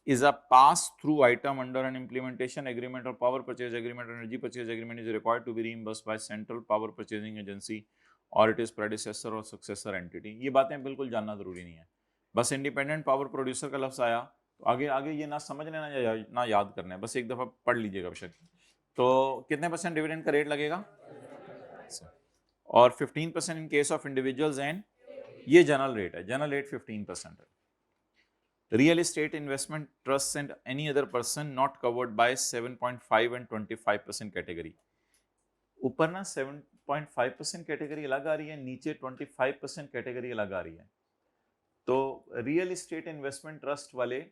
is a pass-through item under an implementation agreement or power purchase agreement or energy purchase agreement is required to be reimbursed by central power purchasing agency or its predecessor or successor entity। ये बातें बिल्कुल जानना जरूरी नहीं है, बस independent power producer का लफ्ज आया तो आगे ये ना समझ लेना या ना याद करना है, बस एक दफा पढ़ लीजिएगा बेशक। तो कितने परसेंट डिविडेंड का रेट लगेगा? और 15% इन केस ऑफ इंडिविजुअल्स एंड ये जनरल रेट है, जनरल रेट 15% है। Real estate investment trust and any other person not covered by 7.5 and 25% category. ऊपर ना 7.5% कैटेगरी अलग आ रही है, नीचे 25% कैटेगरी अलग आ रही है। तो रियल एस्टेट इन्वेस्टमेंट ट्रस्ट वाले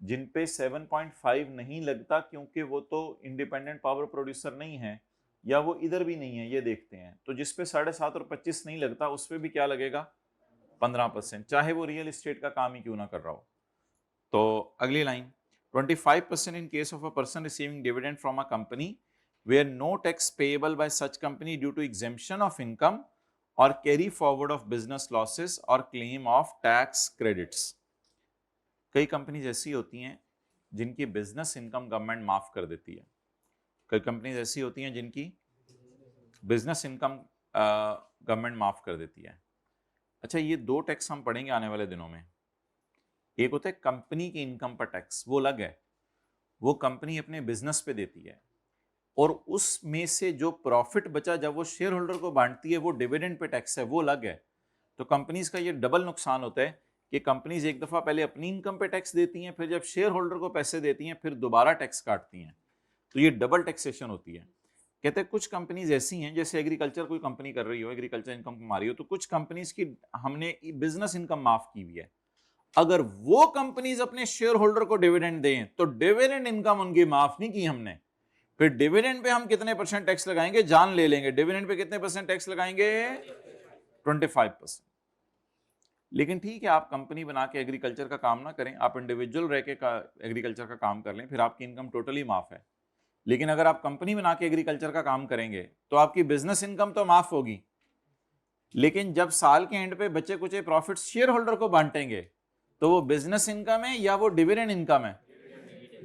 जिन पे 7.5 नहीं लगता क्योंकि वो तो इंडिपेंडेंट पावर प्रोड्यूसर नहीं है या वो इधर भी नहीं है, ये देखते हैं। तो जिस पे 7.5 और 25 नहीं लगता उस पे भी क्या लगेगा, 15%, चाहे वो रियल एस्टेट का काम ही क्यों ना कर रहा हो। तो अगली line, 25% in case of a person receiving dividend from a company where no tax payable by such company due to exemption of income और carry forward of business losses और क्लेम ऑफ टैक्स क्रेडिट्स। कई companies ऐसी होती हैं जिनकी business income government माफ कर देती है। कई कंपनीज ऐसी होती हैं जिनकी बिजनेस इनकम गवर्नमेंट माफ कर देती है। अच्छा, ये दो टैक्स हम पढ़ेंगे आने वाले दिनों में। एक होता है कंपनी की इनकम पर टैक्स, वो अलग है, वो कंपनी अपने बिजनेस पे देती है, और उसमें से जो प्रॉफिट बचा जब वो शेयर होल्डर को बांटती है वो डिविडेंड पे टैक्स है, वो अलग है। तो कंपनीज का ये डबल नुकसान होता है कि कंपनीज एक दफा पहले अपनी इनकम पे टैक्स देती हैं, फिर जब शेयर होल्डर को पैसे देती हैं फिर दोबारा टैक्स काटती हैं, तो ये डबल टैक्सेशन होती है। कहते हैं कुछ कंपनीज ऐसी हैं, जैसे एग्रीकल्चर कोई कंपनी कर रही हो, एग्रीकल्चर इनकम कमा रही हो, तो कुछ कंपनीज की हमने बिजनेस इनकम माफ की हुई है। अगर वो कंपनीज अपने शेयर होल्डर को डिविडेंड दें तो डिविडेंड इनकम उनकी माफ नहीं की हमने, फिर डिविडेंड पे हम कितने परसेंट टैक्स लगाएंगे, जान ले लेंगे। डिविडेंड पे कितने परसेंट टैक्स लगाएंगे, 25%। लेकिन ठीक है, आप कंपनी बना के एग्रीकल्चर का काम ना करें, आप इंडिविजुअल रह के एग्रीकल्चर का काम कर लें, फिर आपकी इनकम टोटली माफ है। लेकिन अगर आप कंपनी बना के एग्रीकल्चर का काम करेंगे तो आपकी बिजनेस इनकम तो माफ होगी, लेकिन जब साल के एंड पे बचे कुचे प्रॉफिट शेयर होल्डर को बांटेंगे तो वो बिजनेस इनकम है या वो डिविडेंड इनकम है।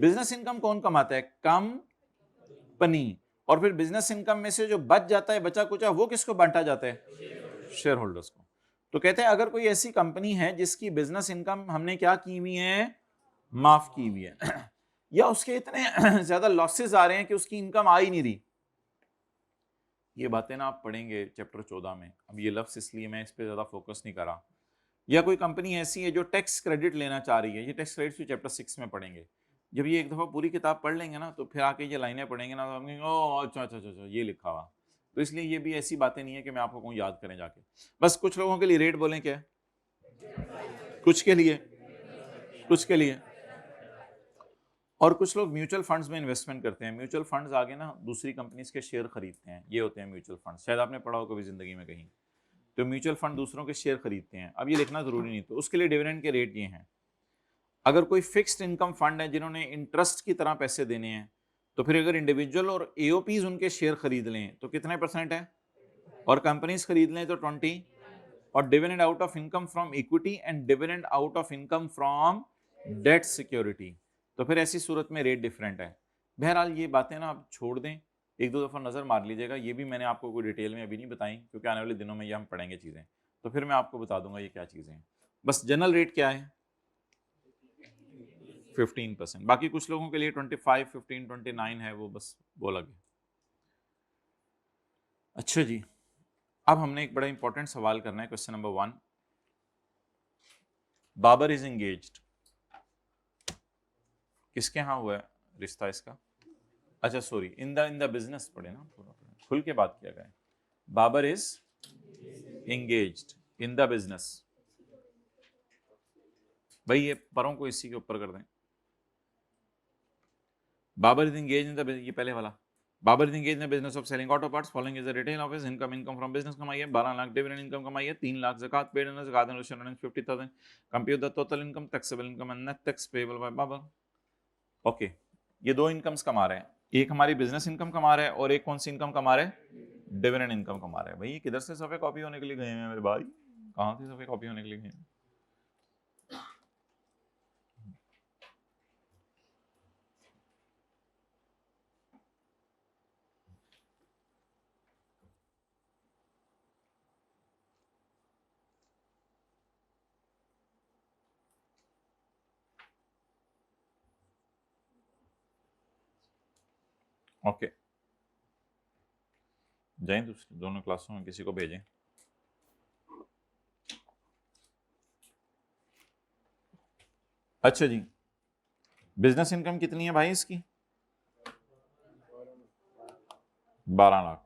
बिजनेस इनकम कौन कमाता है, कंपनी। और फिर बिजनेस इनकम में से जो बच जाता है, बचा कुचा, वो किसको बांटा जाता है, शेयर होल्डर्स को। तो कहते हैं अगर कोई ऐसी कंपनी है जिसकी बिजनेस इनकम हमने क्या की हुई है, माफ की हुई है, या उसके इतने ज्यादा लॉसेस आ रहे हैं कि उसकी इनकम आ ही नहीं रही, ये बातें ना आप पढ़ेंगे चैप्टर 14 में, अब ये लफ्ज इसलिए मैं इस पे ज्यादा फोकस नहीं कर रहा। या कोई कंपनी ऐसी है जो टैक्स क्रेडिट लेना चाह रही है, ये टैक्स क्रेडिट भी चैप्टर 6 में पढ़ेंगे। जब ये एक दफा पूरी किताब पढ़ लेंगे ना तो फिर आके ये लाइनें पढ़ेंगे ना तो हम कहेंगे ओ अच्छा अच्छा अच्छा अच्छा, ये लिखा हुआ। तो इसलिए ये भी ऐसी बातें नहीं है कि मैं आपको कहूँ याद करें जाके। बस कुछ लोगों के लिए रेट बोलें क्या, कुछ के लिए, कुछ के लिए, और कुछ लोग म्यूचुअल फंड्स में इन्वेस्टमेंट करते हैं। म्यूचुअल फंड्स आगे ना दूसरी कंपनीज के शेयर खरीदते हैं, ये होते हैं म्यूचुअल फंड्स, शायद आपने पढ़ा हो कभी जिंदगी में कहीं। तो म्यूचुअल फंड दूसरों के शेयर खरीदते हैं, अब ये लिखना जरूरी नहीं, तो उसके लिए डिविडेंड के रेट ये हैं। अगर कोई फिक्स्ड इनकम फंड है जिन्होंने इंटरेस्ट की तरह पैसे देने हैं, तो फिर अगर इंडिविजुअल और एओपीज उनके शेयर खरीद लें तो कितने परसेंट है, और कंपनीज खरीद लें तो 20, और dividend out of income from equity and dividend out of income from debt security, तो फिर ऐसी सूरत में रेट डिफरेंट है। बहरहाल ये बातें ना आप छोड़ दें, एक दो दफा नजर मार लीजिएगा, ये भी मैंने आपको कोई डिटेल में अभी नहीं बताई क्योंकि आने वाले दिनों में ये हम पढ़ेंगे चीजें, तो फिर मैं आपको बता दूंगा ये क्या चीजें हैं। बस जनरल रेट क्या है, 15%। बाकी कुछ लोगों के लिए 25, 15, 29 है, वो बस वो अलग है। अच्छा जी, अब हमने एक बड़ा इंपॉर्टेंट सवाल करना है, question number 1। Babar is engaged, किसके यहां हुआ है रिश्ता इसका, अच्छा सॉरी, इन द बिजनेस पढ़े ना, थोड़ा खुल के बात किया गया है। Babar is engaged in the business, भाई ये परों को इसी के ऊपर कर दें। Babar is engaged in the, ये पहले वाला, Babar is engaged in the business of selling auto parts, following is the retail of his income, income from business कमाई है 12 लाख, डिविडेंड इनकम कमाई है 3 लाख, ज़कात पेड इन ज़कात and insurance 50,000, compute the total income, taxable income and net tax payable by Babar. Okay, ये दो incomes कमा रहे हैं, एक हमारी बिजनेस इनकम कमा रहा है और एक कौन सी इनकम कमा रहे हैं, डिविडेंड इनकम कमा रहे हैं। भाई किधर से सफे कॉपी होने के लिए गए हैं मेरे भाई, कहां से सफे कॉपी होने के लिए गए हैं। ओके, जाएं दूसरी दोनों क्लासों में किसी को भेजें। अच्छा जी, बिजनेस इनकम कितनी है भाई इसकी? 12 lakh.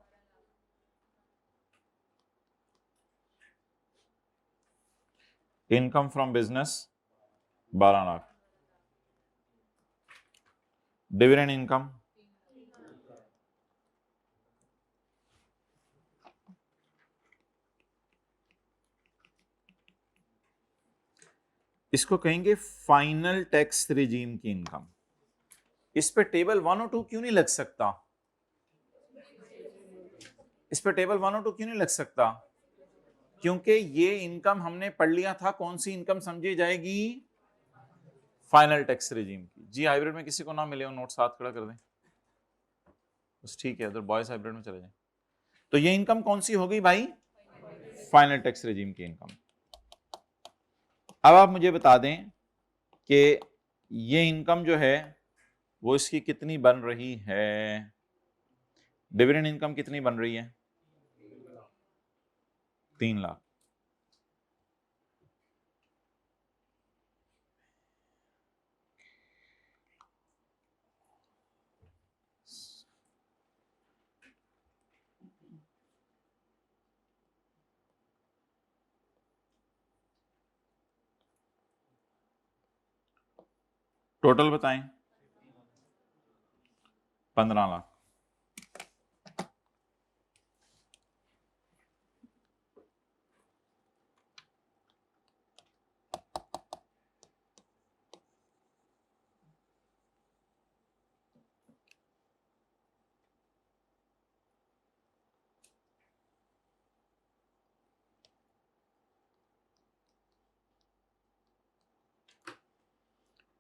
Income from business 12 lakh. Dividend income इसको कहेंगे फाइनल टैक्स रिजीम की इनकम। इस पे टेबल 1 और 2 क्यों नहीं लग सकता? इस पे टेबल 1 और 2 क्यों नहीं लग सकता? क्योंकि ये इनकम हमने पढ़ लिया था, कौन सी इनकम समझी जाएगी? फाइनल टैक्स रिजीम की। जी हाइब्रिड में किसी को ना मिले हो नोट साथ खड़ा कर दें बस, ठीक है, उधर बॉयज हाइब्रिड में चले जाएं। तो ये इनकम कौन सी हो गई भाई? फाइनल टैक्स रिजीम की इनकम। अब आप मुझे बता दें कि ये इनकम जो है वो इसकी कितनी बन रही है? डिविडेंड इनकम कितनी बन रही है? 3 लाख। टोटल बताएं। 15 lakh.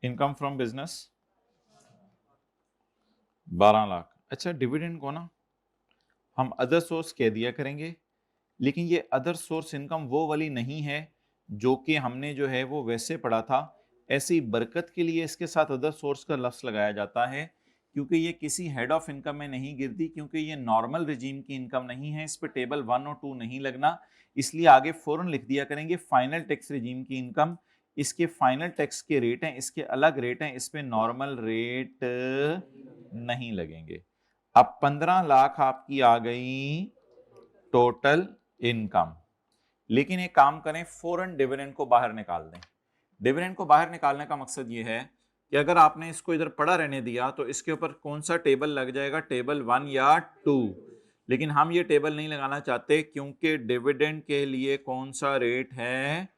Income from business 12 lakh. अच्छा, डिविडेंड को ना हम अदर सोर्स कह दिया करेंगे, लेकिन ये अदर सोर्स इनकम वो वाली नहीं है जो कि हमने जो है वो वैसे पढ़ा था। ऐसी बरकत के लिए इसके साथ अदर सोर्स का लफ्ज लगाया जाता है, क्योंकि ये किसी हेड ऑफ इनकम में नहीं गिरती, क्योंकि ये नॉर्मल रिजीम की इनकम नहीं है। इस पे टेबल 1 और 2 नहीं लगना, इसलिए आगे फौरन लिख दिया करेंगे फाइनल टैक्स रिजीम की इनकम। इसके फाइनल टैक्स के रेट हैं, इसके अलग रेट हैं, इस पे नॉर्मल रेट नहीं लगेंगे। अब 15 लाख आपकी आ गई टोटल इनकम। लेकिन एक काम करें, फौरन डिविडेंड को बाहर निकाल दें। डिविडेंड को बाहर निकालने का मकसद ये है कि अगर आपने इसको इधर पड़ा रहने दिया तो इसके ऊपर कौन सा टेबल लग जाएगा, टेबल 1 या 2। लेकिन हम ये टेबल नहीं लगाना चाहते, क्योंकि डिविडेंड के लिए कौन सा रेट है?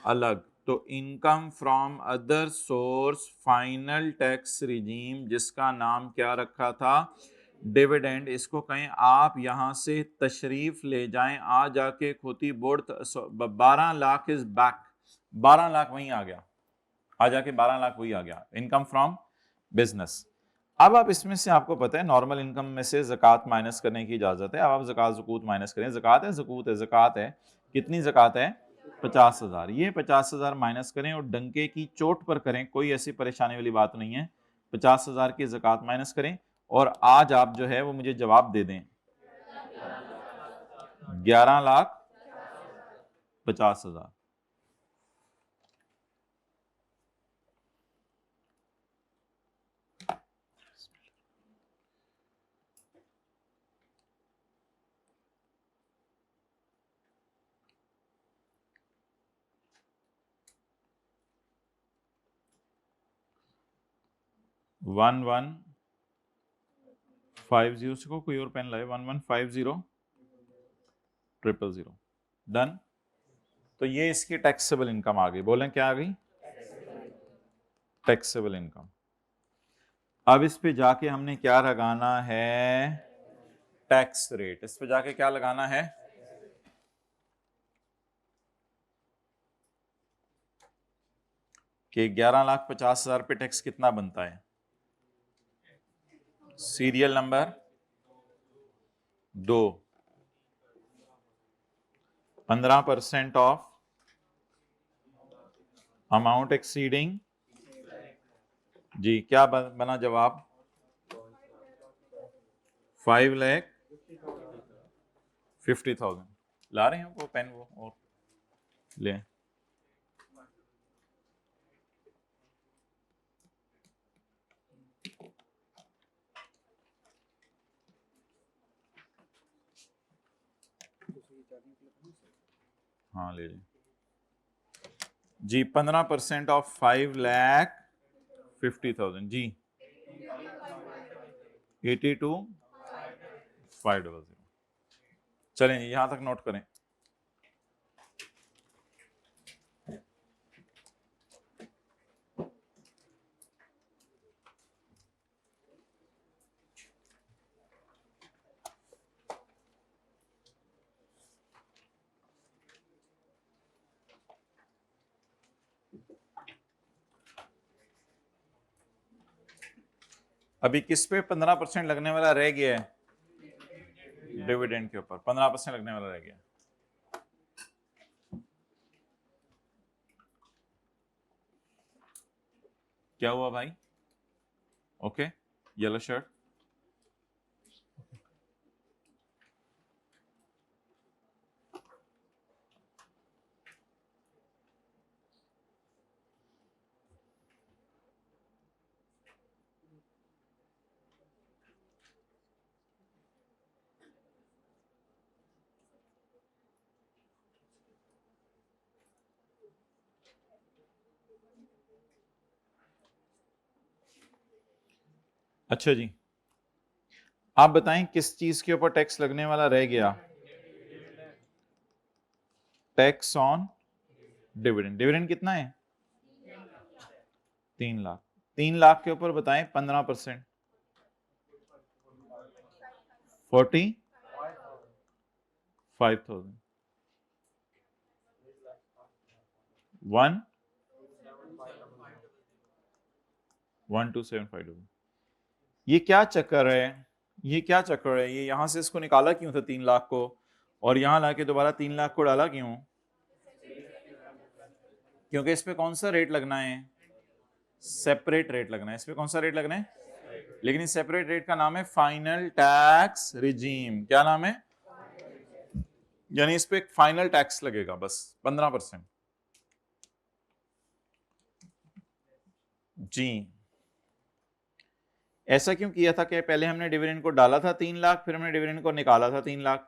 अलग। तो income from other source final tax regime, जिसका नाम क्या रखा था? डिविडेंड। इसको कहें आप यहां से तशरीफ ले जाएं, आ जाके खोती board 12 lakh is back. 12 lakh वहीं आ गया, आ जाके 12 लाख वही आ गया, इनकम फ्रॉम बिजनेस। अब आप इसमें से, आपको पता है नॉर्मल इनकम में से ज़कात माइनस करने की इजाजत है। अब आप ज़कात ज़कूत माइनस करें। ज़कात है, ज़कूत है, ज़कात है। कितनी ज़कात है? 50,000। ये 50,000 माइनस करें और डंके की चोट पर करें, कोई ऐसी परेशानी वाली बात नहीं है। 50,000 की ज़कात माइनस करें और आज आप जो है वो मुझे जवाब दे दें। 11,50,000। वन वन 50 को कोई और पेन लाए। 1150,000। डन। तो ये इसकी टैक्सेबल इनकम आ गई। बोलें क्या आ गई? Taxable income. अब इस पे जाके हमने क्या लगाना है? Tax rate. इस पे जाके क्या लगाना है? कि 11,50,000 पे टैक्स कितना बनता है? Serial number 2, 15% of amount exceeding. जी क्या बना जवाब? 5,50,000। ला रहे हैं वो पेन, वो और ले। हाँ ले लें जी। 15% ऑफ 5,50,000 जी। 82,500। चलें जी, यहां तक नोट करें। अभी किस पे 15% लगने वाला रह गया है? डिविडेंड के ऊपर 15% लगने वाला रह गया। क्या हुआ भाई? Okay, yellow shirt. अच्छा जी, आप बताएं किस चीज के ऊपर टैक्स लगने वाला रह गया? Tax on dividend. डिविडेंड कितना है? 3 लाख। 3 लाख के ऊपर बताएं 15%। 45,000। 1,275,000। ये क्या चक्कर है? ये क्या चक्कर है? ये यहां से इसको निकाला क्यों था 3 लाख को, और यहां लाके दोबारा 3 लाख को डाला क्यों? क्योंकि इस पे कौन सा रेट लगना है? सेपरेट रेट लगना है। इस पे कौन सा रेट लगना है? लेकिन इस सेपरेट रेट का नाम है फाइनल टैक्स रिजीम। क्या नाम है? यानी इस पे एक फाइनल टैक्स लगेगा बस 15%। जी, ऐसा क्यों किया था कि पहले हमने डिविडेंड को डाला था 3 लाख, फिर हमने डिविडेंड को निकाला था 3 लाख?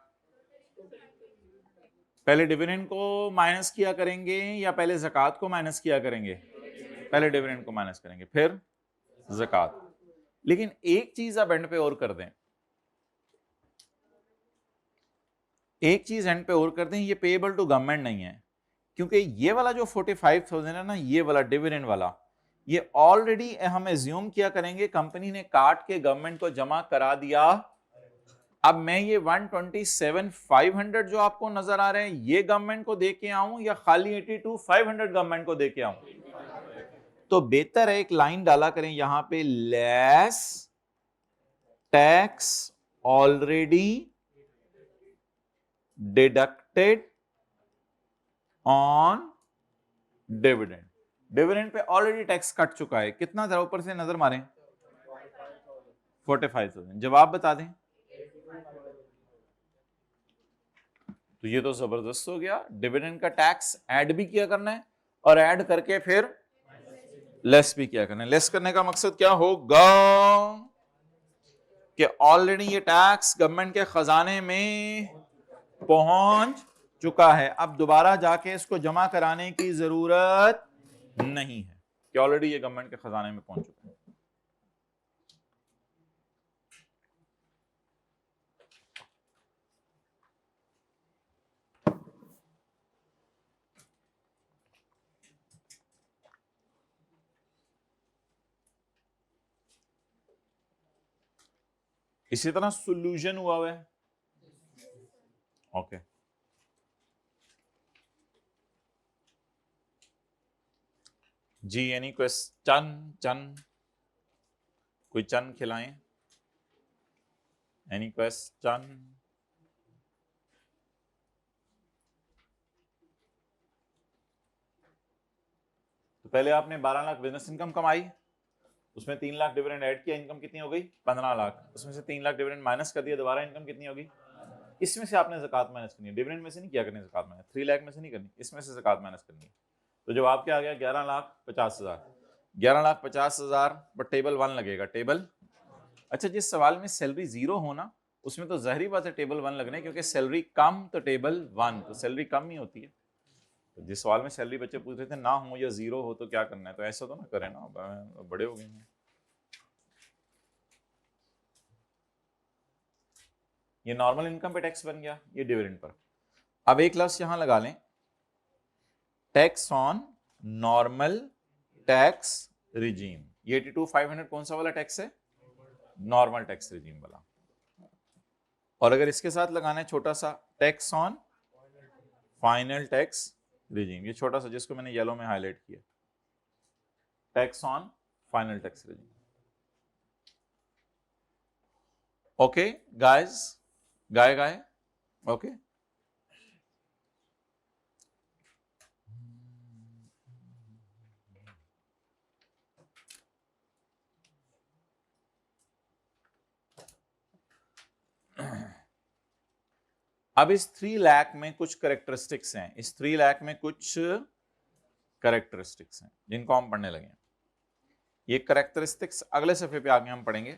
पहले डिविडेंड को माइनस किया करेंगे या पहले ज़कात को माइनस किया करेंगे? पहले डिविडेंड को माइनस करेंगे फिर ज़कात। लेकिन एक चीज आप एंड पे और कर दें, एक चीज एंड पे और कर दें, ये पेएबल टू गवर्नमेंट नहीं है, क्योंकि ये वाला जो 45,000 है ना, ये वाला डिविडेंड वाला, ये ऑलरेडी हम एज्यूम किया करेंगे कंपनी ने काट के गवर्नमेंट को जमा करा दिया। अब मैं ये 127,500 जो आपको नजर आ रहे हैं, ये गवर्नमेंट को दे के आऊं या खाली 82,500 गवर्नमेंट को दे के आऊं? तो बेहतर है एक लाइन डाला करें यहां पे, less tax already deducted on dividend. Dividend pay already tax cut चुका है। कितना जरा ऊपर से नजर मारें? 45,000। जवाब बता दें। तो ये तो जबरदस्त हो गया। डिविडेंड का टैक्स ऐड भी किया करना है और ऐड करके फिर लेस भी किया करना है। लेस करने का मकसद क्या होगा? कि ऑलरेडी ये टैक्स गवर्नमेंट के खजाने में पहुंच चुका है, अब दोबारा जाके इसको जमा कराने की जरूरत नहीं है, कि ऑलरेडी ये गवर्नमेंट के खजाने में पहुंच चुका है। इसी तरह सोल्यूशन हुआ है। ओके, जी एनी क्वेश्चन? चन, कोई चन खिलाएं? Any question? तो पहले आपने 12 लाख बिजनेस इनकम कमाई, उसमें 3 लाख डिविडेंड ऐड किया, इनकम कितनी हो गई? 15 लाख। उसमें से 3 लाख डिविडेंड माइनस कर दिया, दोबारा इनकम कितनी होगी? इसमें से आपने ज़कात माइनस करनी है। डिविडेंड में से नहीं किया करनी ज़कात माइनस, 3 लाख में से नहीं करनी, इसमें से ज़कात माइनस करनी है। तो जवाब क्या आ गया? 11,50,000। 11,50,000 बट टेबल 1 लगेगा। टेबल, अच्छा जिस सवाल में सैलरी जीरो हो ना, उसमें तो ज़ाहिरी बात है टेबल 1 लगना है, क्योंकि सैलरी कम तो टेबल 1, तो सैलरी कम ही होती है। तो जिस सवाल में सैलरी बच्चे पूछ रहे थे ना हो या 0 हो तो क्या करना है, तो ऐसा तो ना करें ना, बड़े हो गए हैं। ये नॉर्मल इनकम पे टैक्स बन गया, ये डिविडेंड पर। अब एक लफ्ज यहां लगा लें, tax on normal tax regime. ये 82,500 कौन सा वाला टैक्स है? नॉर्मल टैक्स रिजीम वाला। और अगर इसके साथ लगाना है छोटा सा, tax on final tax regime, ये छोटा सा जिसको मैंने येलो में हाईलाइट किया, tax on final tax regime. Okay guys, guy okay. अब इस 3 लाख में कुछ करेक्टरिस्टिक्स हैं, इस 3 लाख में कुछ करेक्टरिस्टिक्स हैं जिनको हम पढ़ने लगे हैं। ये करेक्टरिस्टिक्स अगले सफे पे आगे हम पढ़ेंगे।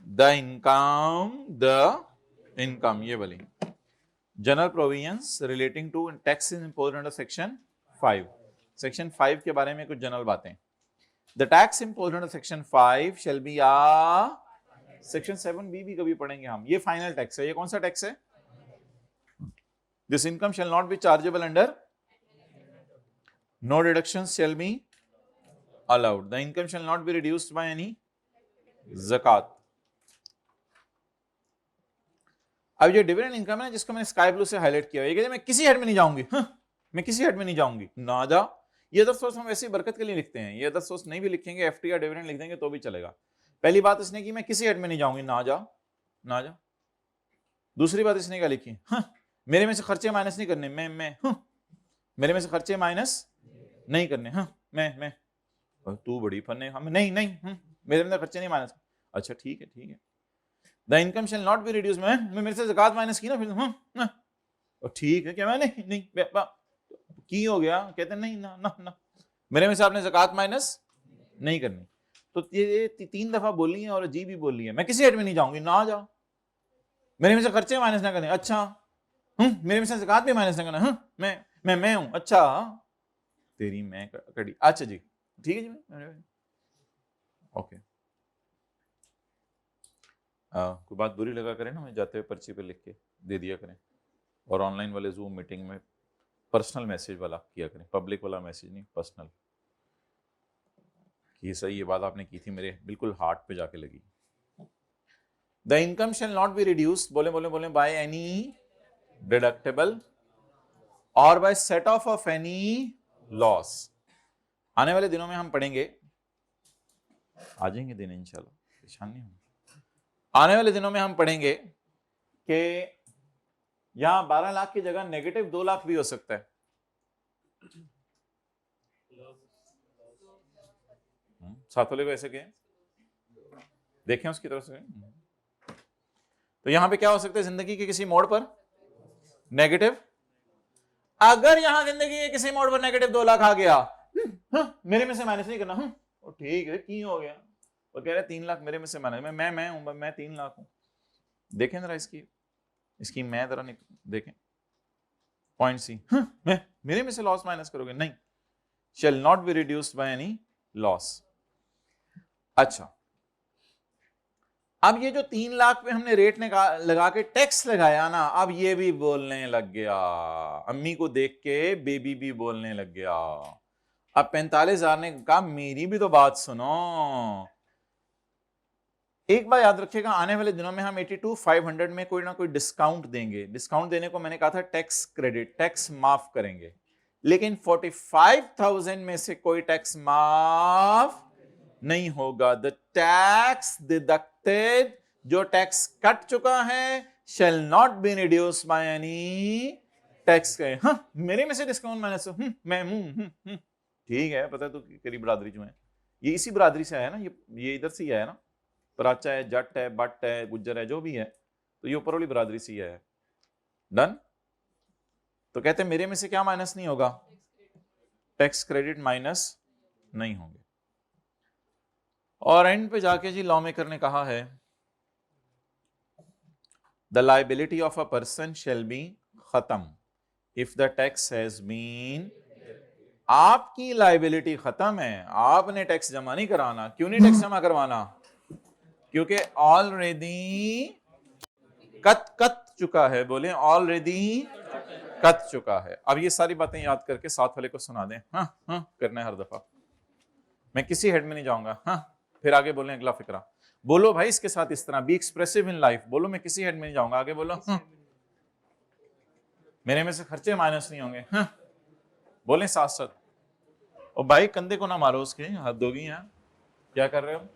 द इनकम ये वाली general provisions relating to tax imposed under section 5। Section 5 के बारे में कुछ जनरल बातें। The tax imposed under section 5 shall be section 7B भी कभी पढ़ेंगे हम। ये फाइनल टैक्स है। ये कौन सा टैक्स है? This income shall not be chargeable under, no deductions shall be allowed. The income shall not be reduced by any zakat. अब ये डिविडेंड इनकम है जिसको मैंने स्काई ब्लू से हाईलाइट किया, ये कहते मैं किसी हेड में नहीं जाऊंगी, मैं किसी हेड में नहीं जाऊंगी, ना जा। ये अदर सोर्स हम वैसे ही बरकत के लिए लिखते हैं, ये अदर सोर्स नहीं भी लिखेंगे, एफटी या डिविडेंड लिख देंगे तो भी चलेगा। पहली बात इसने की मैं किसी हेड में नहीं जाऊंगी, ना जा ना जा। दूसरी बात इसने क्या लिखी, मेरे में से खर्चे माइनस नहीं करने, मेरे में से खर्चे माइनस नहीं करने, मैं तू बड़ी फन हम नहीं मेरे में खर्चे नहीं माइनस। अच्छा ठीक है। The income shall not be reduce, मैं मेरे से ज़कात माइनस की ना फिर ठीक है क्या, मैं नहीं की हो गया, कहते हैं नहीं ना मेरे में से आपने ज़कात माइनस नहीं करनी। तो ये 3 दफा बोली है और जी भी बोली है, मैं किसी हेड में नहीं जाऊंगी, ना जाओ। मेरे में से खर्चे माइनस ना करने, अच्छा मेरे में से ज़कात भी माइनस ना करना, मैं हूं, अच्छा तेरी मैं कड़ी, अच्छा जी ठीक है जी ओके। कोई बात बुरी लगा करें ना, मैं जाते हुए पर्ची पे लिख के दे दिया करें, और ऑनलाइन वाले जूम मीटिंग में पर्सनल मैसेज वाला किया करें, पब्लिक वाला मैसेज नहीं, पर्सनल। ये सही, ये बात आपने की थी, मेरे बिल्कुल हार्ट पे जाके लगी। The income shall not be reduced, बोले बाय एनी डिडक्टेबल और by set off any loss. आने वाले दिनों में हम पढ़ेंगे, आ जाएंगे दिन इंशाल्लाह, परेशान नहीं होंगे। आने वाले दिनों में हम पढ़ेंगे कि यहां 12 लाख की जगह नेगेटिव 2 लाख भी हो सकता है। साथ वाले को ऐसे कहें, देखें उसकी तरफ से। तो यहां पे क्या हो सकता है, जिंदगी के किसी मोड़ पर नेगेटिव, अगर यहां जिंदगी के किसी मोड़ पर नेगेटिव 2 लाख आ गया, मेरे में से माइनस नहीं करना, ठीक है की हो गया, वो कह रहे 3 लाख मेरे में से माइनस, मैं हूं, मैं 3 लाख हूं। देखें जरा इसकी मैं जरा देखें पॉइंट सी, मेरे में से लॉस माइनस करोगे, नहीं, शैल not be reduced by any loss. अच्छा, अब ये जो 3 लाख पे हमने रेट लगा के टैक्स लगाया ना, अब ये भी बोलने लग गया, अम्मी को देख के बेबी भी बोलने लग गया। अब 45,000 ने कहा मेरी भी तो बात सुनो। एक बार याद रखिएगा, आने वाले दिनों में हम 82,500 में कोई ना कोई डिस्काउंट देंगे। डिस्काउंट देने को मैंने कहा था टैक्स क्रेडिट, टैक्स माफ करेंगे, लेकिन 45,000 में से कोई टैक्स माफ नहीं होगा। द टैक्स डिडक्टेड, जो टैक्स कट चुका है, शैल not be reduced by any tax. मेरे में से डिस्काउंट माइनस, मैं हूं, ठीक है, पता है तो तेरी बरादरी जो है, ये इसी बरादरी से आया ना, ये इधर से ही आया ना, पराचा है, जट है, बट है, गुज्जर है, जो भी है, तो ये ऊपर वाली बरादरी से ही है। डन। तो कहते हैं मेरे में से क्या माइनस नहीं होगा, टैक्स क्रेडिट माइनस नहीं होंगे। और एंड पे जाके जी लॉ मेकर ने कहा है the liability of a person shall be खत्म if the tax has been, आपकी लाइबिलिटी खत्म है, आपने टैक्स जमा नहीं कराना। क्यों नहीं टैक्स जमा करवाना? क्योंकि ऑलरेडी कत चुका है। बोले ऑलरेडी कत चुका है। अब ये सारी बातें याद करके साथ वाले को सुना दें। हाँ हाँ करना है हर दफा। मैं किसी हेड में नहीं जाऊंगा। हाँ फिर आगे बोले अगला फिक्रा। बोलो भाई इसके साथ इस तरह, बी एक्सप्रेसिव इन लाइफ। बोलो मैं किसी हेड में नहीं जाऊंगा। आगे बोलो। हाँ मेरे में से खर्चे माइनस नहीं होंगे। हाँ बोले साथ साथ। और भाई कंधे को ना मारो उसके, हाथ दोगी यहाँ, क्या कर रहे हो?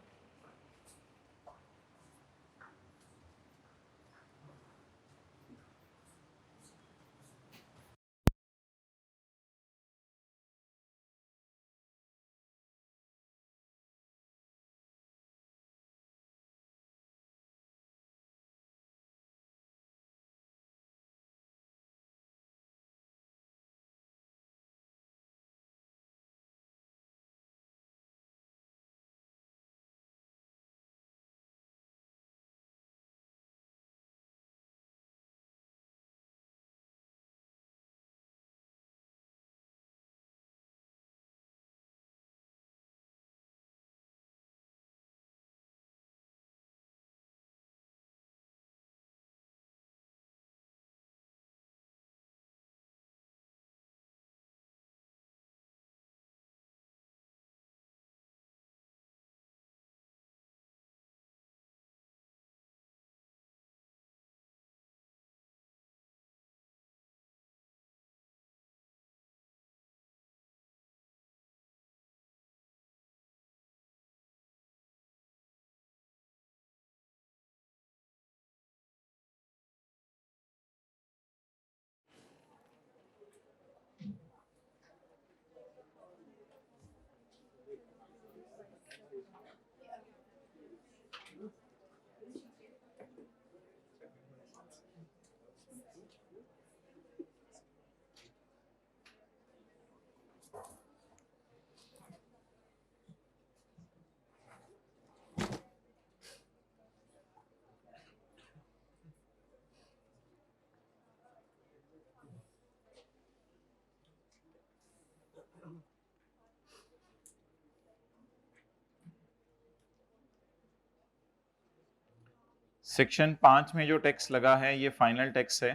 सेक्शन 5 में जो टैक्स लगा है ये फाइनल टैक्स है।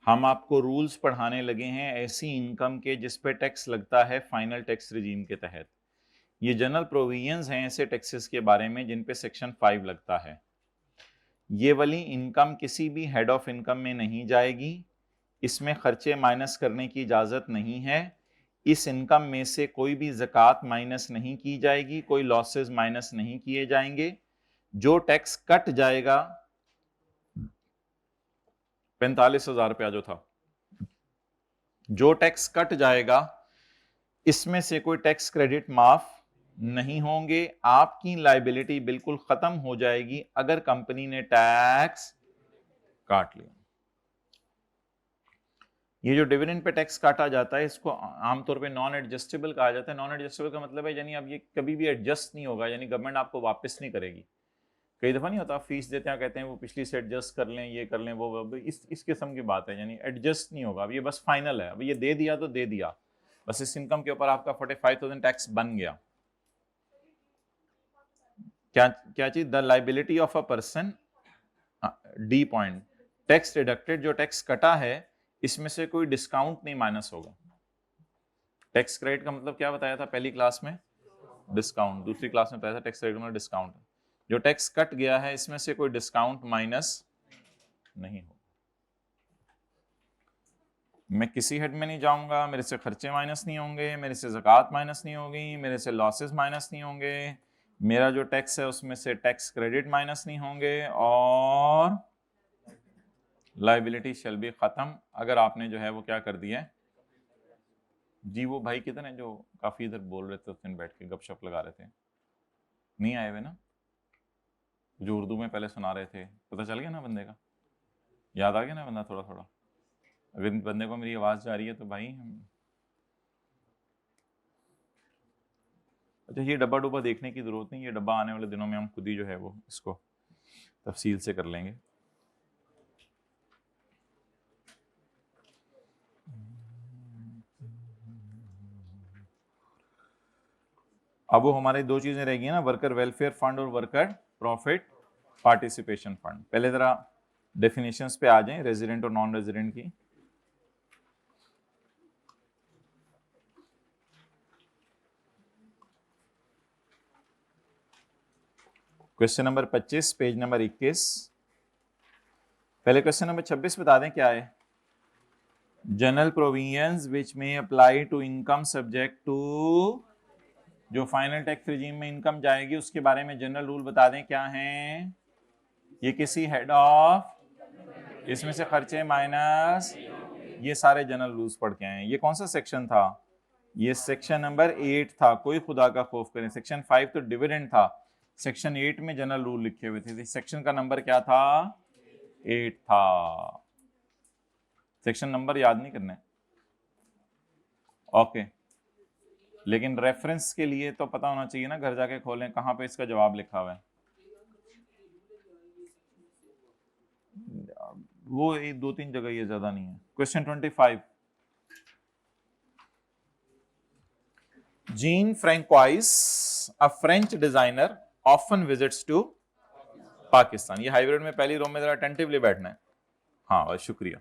हम आपको रूल्स पढ़ाने लगे हैं ऐसी इनकम के जिस पे टैक्स लगता है फाइनल टैक्स रिजीम के तहत। ये जनरल प्रोविजंस हैं ऐसे टैक्सेस के बारे में जिन पे सेक्शन 5 लगता है। ये वाली इनकम किसी भी हेड ऑफ इनकम में नहीं जाएगी, इसमें खर्चे माइनस करने की इजाजत नहीं है। इस इनकम में से कोई भी ज़कात माइनस नहीं की जाएगी, कोई लॉसेस माइनस नहीं किए जाएंगे। जो टैक्स कट जाएगा 45,000 रुपया जो था, जो टैक्स कट जाएगा इसमें से कोई टैक्स क्रेडिट माफ नहीं होंगे। आपकी लाइबिलिटी बिल्कुल खत्म हो जाएगी अगर कंपनी ने टैक्स काट लिया। ये जो डिविडेंड पे टैक्स काटा जाता है इसको आमतौर पे नॉन एडजस्टेबल कहा जाता है। नॉन एडजस्टेबल का मतलब है यानी अब ये कभी भी एडजस्ट नहीं होगा, यानी गवर्नमेंट आपको वापस नहीं करेगी। कई दफा नहीं होता फीस देते हैं कहते हैं वो पिछली से एडजस्ट कर लें, ये कर लें, वो इस किस्म की बात है, यानी एडजस्ट नहीं होगा। अब ये बस फाइनल है, अब ये दे दिया तो दे दिया, बस इस इनकम के ऊपर आपका 45,000 टैक्स बन गया। क्या क्या चीज? The liability of a person, D point, tax deducted, जो टैक्स कटा है इसमें से कोई डिस्काउंट नहीं माइनस होगा। टैक्स क्रेडिट का मतलब क्या बताया था पहली क्लास में? डिस्काउंट। दूसरी क्लास में बताया था टैक्स क्रेडिट में डिस्काउंट। जो टैक्स कट गया है इसमें से कोई डिस्काउंट माइनस नहीं होगा। मैं किसी हेड में नहीं जाऊंगा, मेरे से खर्चे माइनस नहीं होंगे, मेरे से ज़कात माइनस नहीं होगी, मेरे से लॉसेस माइनस नहीं होंगे, मेरा जो टैक्स है उसमें से टैक्स क्रेडिट माइनस नहीं होंगे, और लाइबिलिटी शेल बी खत्म अगर आपने जो है वो क्या कर दिया है। जी वो भाई किधर है जो काफी इधर बोल रहे थे उस दिन बैठ के गपशप लगा रहे थे? नहीं आए हुए ना, जो उर्दू में पहले सुना रहे थे? पता चल गया ना बंदे का? याद आ गया ना बंदा थोड़ा थोड़ा? अगर बंदे को मेरी आवाज जा रही है तो भाई अच्छा, ये डब्बा डुब्बा देखने की जरूरत नहीं, ये डब्बा आने वाले दिनों में हम खुद ही जो है वो इसको तफसील से कर लेंगे। अब वो हमारी दो चीजें रह गई ना, वर्कर वेलफेयर फंड और वर्कर प्रॉफिट पार्टिसिपेशन फंड। पहले जरा डेफिनेशंस पे आ जाएं रेजिडेंट और नॉन रेजिडेंट की। Question number 25 page number 21। पहले क्वेश्चन नंबर 26 बता दें क्या है। General provisions which may apply to income subject to, जो फाइनल टैक्स रिजीम में इनकम जाएगी उसके बारे में जनरल रूल बता दें क्या हैं। ये किसी हेड ऑफ, इसमें से खर्चे माइनस, ये सारे जनरल रूल्स पढ़ के आए। ये कौन सा सेक्शन था? ये सेक्शन नंबर 8 था। कोई खुदा का खौफ करें। सेक्शन 5 तो डिविडेंड था, सेक्शन 8 में जनरल रूल लिखे हुए थे। सेक्शन का नंबर क्या था? 8 था। सेक्शन नंबर याद नहीं करना है, ओके। लेकिन रेफरेंस के लिए तो पता होना चाहिए ना, घर जाके खोलें कहां पे इसका जवाब लिखा हुआ है। वो एक दो तीन जगह, ये ज्यादा नहीं है। Question 25, Jean Francois a French designer often visits to Pakistan. ये हाइब्रिड में पहली रो में जरा अटेंटिवली बैठना है। हाँ और शुक्रिया।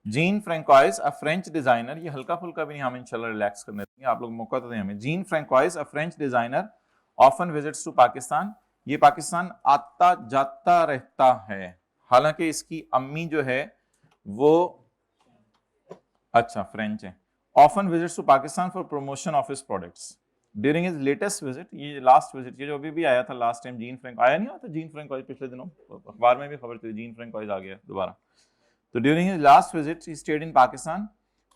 Gene Francois a French designer, ये हल्का फुल्का भी नहीं, हम इंशाल्लाह रिलैक्स करने देंगे, आप लोग मौका तो दें हमें। Jean Francois a French designer often visits to Pakistan, ये पाकिस्तान आता जाता रहता है। हालांकि इसकी अम्मी जो है वो अच्छा फ्रेंच है। Often visits to Pakistan for promotion of his products. During his latest visit, ये लास्ट विजिट, ये जो अभी भी आया था लास्ट टाइम, जीन फ्रैंक आया नहीं आता, जीन फ्रैंकोइस पिछले दिनों अखबार में भी खबर थी, जीन फ्रैंकोइस आ गया दोबारा। तो during his last visit he stayed in Pakistan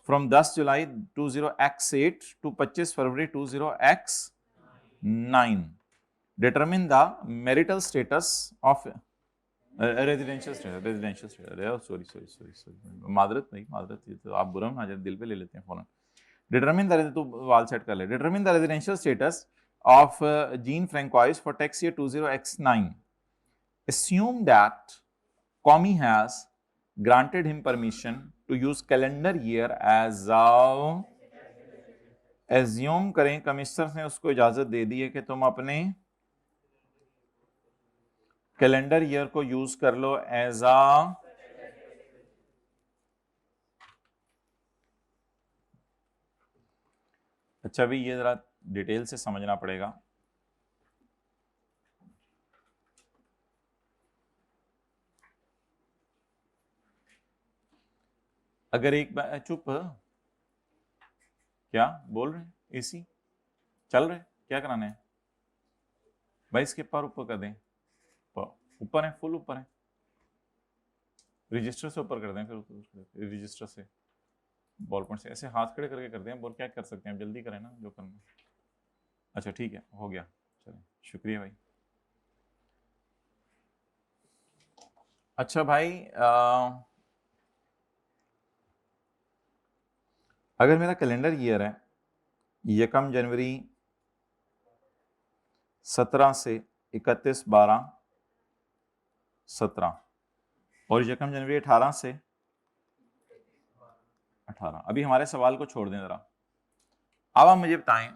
from 10 July 20x8 to 25 February 20x9। Determine the marital status of residential status, sorry मादरत नहीं, मादरत, ये तो आप बुरा ना जाए, दिल पे ले लेते हैं फौरन। डिटरमिन द, तो वाल सेट कर ले। Determine the residential status of gene François for tax year 20x9। assume that Comey has granted him permission to use calendar year as of, assume करें कमिश्नर ने उसको इजाजत दे दी है कि तुम अपने कैलेंडर ईयर को यूज कर लो एज अ, अच्छा भी ये जरा डिटेल से समझना पड़ेगा। अगर एक बार चुप, क्या बोल रहे हैं? एसी चल रहे, क्या कराना है भाई? इसके पर ऊपर कर दें, ऊपर है, फुल ऊपर है, रजिस्टर से ऊपर कर दें, फिर रजिस्टर से बॉल पॉइंट से ऐसे हाथ खड़े करके कर दें। बोल क्या कर सकते हैं, जल्दी करें ना जो करना। अच्छा ठीक है, हो गया, चलें, शुक्रिया भाई। अच्छा भाई, अगर मेरा कैलेंडर ईयर है 1 जनवरी 17 से 31/12/17 और 1 जनवरी 18 से 18, अभी हमारे सवाल को छोड़ दें जरा। अब आप मुझे बताएं,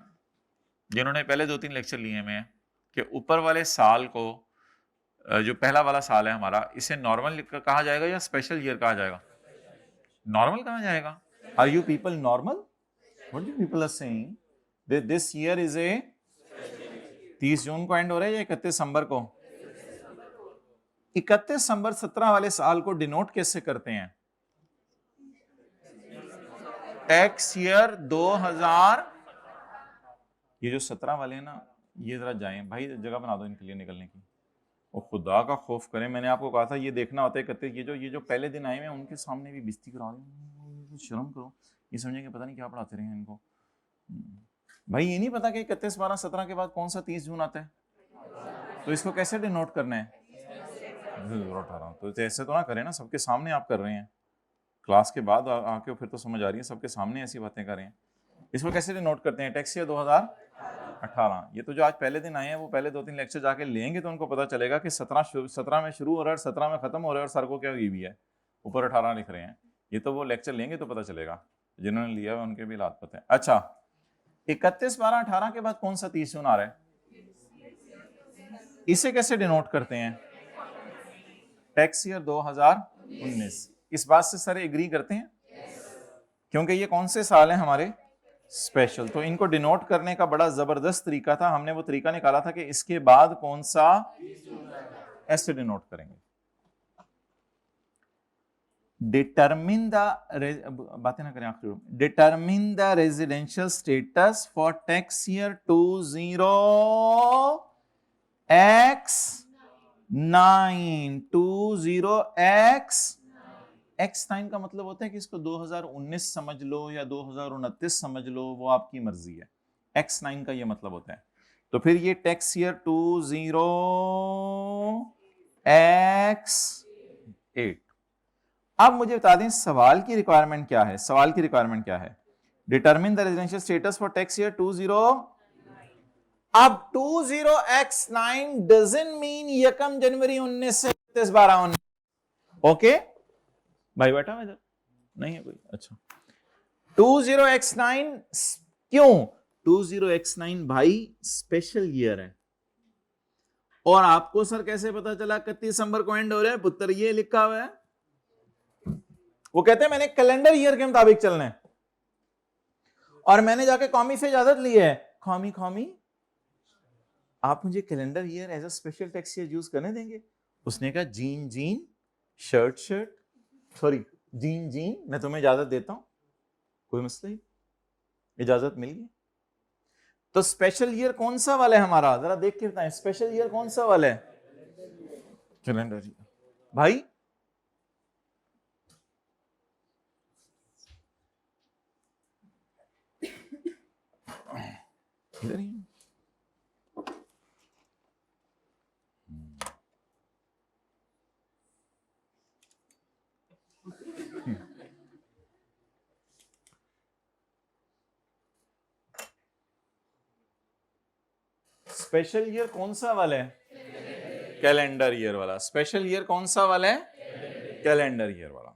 जिन्होंने पहले 2-3 लेक्चर लिए हैं, कि ऊपर वाले साल को, जो पहला वाला साल है हमारा, इसे नॉर्मल कहा जाएगा या स्पेशल ईयर कहा जाएगा? नॉर्मल कहा जाएगा। Are you people normal? What you people are saying this year is a 30 June को एंड हो रहा है या 31 दिसंबर को? 31 दिसंबर 17 वाले साल को डिनोट कैसे करते हैं? Tax year 2000। ये जो 17 वाले हैं ना, ये जरा जाएं भाई, जगह बना दो इनके लिए निकलने की। और खुदा का खौफ करें, मैंने आपको कहा था ये देखना होता है करते, ये जो पहले दिन आए हैं उनके सामने भी बेइज्जती करा रहे, शर्म करो। ये समझेंगे पता नहीं क्या पढ़ाते रहे हैं इनको। भाई ये नहीं पता कि 31/12/17 के बाद कौन सा 30 जून आता है? तो इसको कैसे डिनोट करना है? तो ऐसे तो ना करें ना, सबके सामने आप कर रहे हैं, क्लास के बाद आके फिर तो समझ आ रही है, सबके सामने ऐसी बातें कर रहे हैं। इसको कैसे डिनोट करते हैं? Tax year 2018 18। ये तो जो आज पहले दिन आए हैं वो पहले 2-3 लेक्चर जाके लेंगे तो उनको पता चलेगा कि 17 में शुरू हो रहा है, 17 में खत्म हो रहा है और सर को क्या हुई भी है, ऊपर 18 लिख रहे हैं। ये तो वो लेक्चर लेंगे तो पता चलेगा, जिन्होंने लिया है उनके भी हालात पता है। अच्छा, 31/12/18 के बाद कौन सा 30 जून आ रहा है? इसे कैसे डिनोट करते हैं? Tax year 2019। इस बात से सर एग्री करते हैं? क्योंकि ये कौन से साल हैं हमारे? स्पेशल। तो इनको डिनोट करने का बड़ा जबरदस्त तरीका था, हमने वो तरीका निकाला था कि इसके बाद कौन सा ऐसे डिनोट करेंगे। डिटरमिन द, बातें ना करें आखिर, determine the residential status for tax year 20x9। 20x9 का मतलब होता है कि इसको 2019 समझ लो या 2029 समझ लो, वो आपकी मर्जी है। x9 का ये मतलब होता है। तो फिर ये टैक्स ईयर 20x8। अब मुझे बता दें सवाल की रिक्वायरमेंट क्या है। सवाल की रिक्वायरमेंट क्या है? Determine the residential status for tax year 20। अब 20x9 डजंट मीन यकम जनवरी 19 से 31/12/19। ओके भाई बेटा इधर नहीं है कोई? अच्छा, 20x9 क्यों? 20x9 भाई स्पेशल ईयर है। और आपको सर कैसे पता चला 31 दिसंबर को एंड हो रहा है? पुत्र ये लिखा हुआ है। वो कहते हैं मैंने कैलेंडर ईयर के मुताबिक चलना है और मैंने जाके कौमी से इजाजत ली है। कौमी आप मुझे calendar year as a special tax year use करने देंगे? उसने कहा जीन शर्ट सॉरी जीन मैं तुम्हें इजाजत देता हूं, कोई मसला ही, इजाजत मिल गई। तो स्पेशल ईयर कौन सा वाला है हमारा? जरा देख के बताएं, स्पेशल ईयर कौन सा वाला है? कैलेंडर ईयर भाई। इधर ही स्पेशल ईयर कौन सा वाला है? कैलेंडर ईयर वाला। स्पेशल ईयर कौन सा वाला है? कैलेंडर ईयर वाला।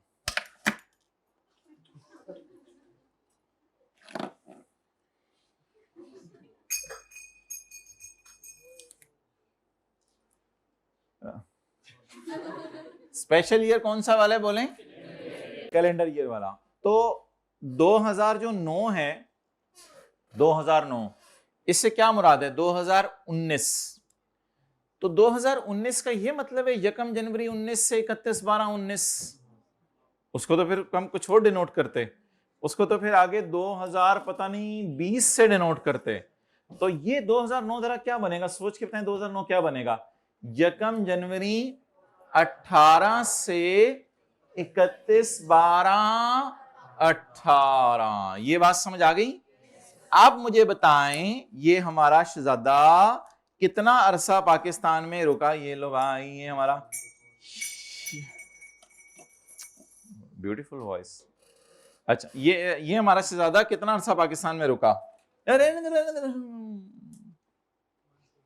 स्पेशल ईयर कौन सा वाला है बोलें? कैलेंडर ईयर वाला। तो 2000 जो 9 है, 2009, इससे क्या मुराद है? 2019। तो 2019 का ये मतलब है यकम जनवरी 19 से 31/12/19। उसको तो फिर हम कुछ और डिनोट करते, उसको तो फिर आगे 2000 पता नहीं 20 से डिनोट करते। तो ये 2009 जरा क्या बनेगा? सोच के बताएं 2009 क्या बनेगा? यकम जनवरी 18 से 31/12/18। ये बात समझ आ गई? आप मुझे बताएं ये हमारा शहजादा कितना अरसा पाकिस्तान में रुका? ये लो भाई, ये हमारा ब्यूटीफुल वॉइस। अच्छा, ये हमारा शहजादा कितना अरसा पाकिस्तान में रुका?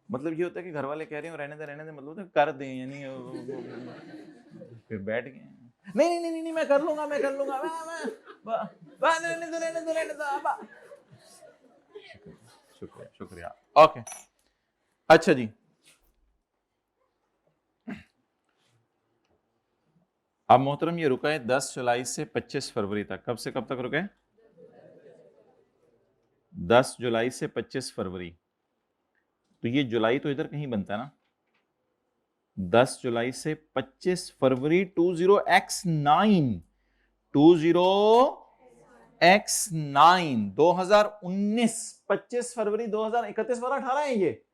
मतलब ये होता है कि घर वाले कह रहे हो रहने दे, मतलब कर दें, यानी फिर बैठ गए। नहीं मैं कर लूंगा रहने दो। शुक्रिया। ओके, अच्छा जी, अब मोहतरम ये रुका है 10 जुलाई से 25 फरवरी तक। कब से कब तक रुके? 10 जुलाई से 25 फरवरी। तो ये जुलाई तो इधर कहीं बनता है ना। 10 जुलाई से 25 फरवरी 20x9 2019 25 फरवरी 2031/12/18 है ये।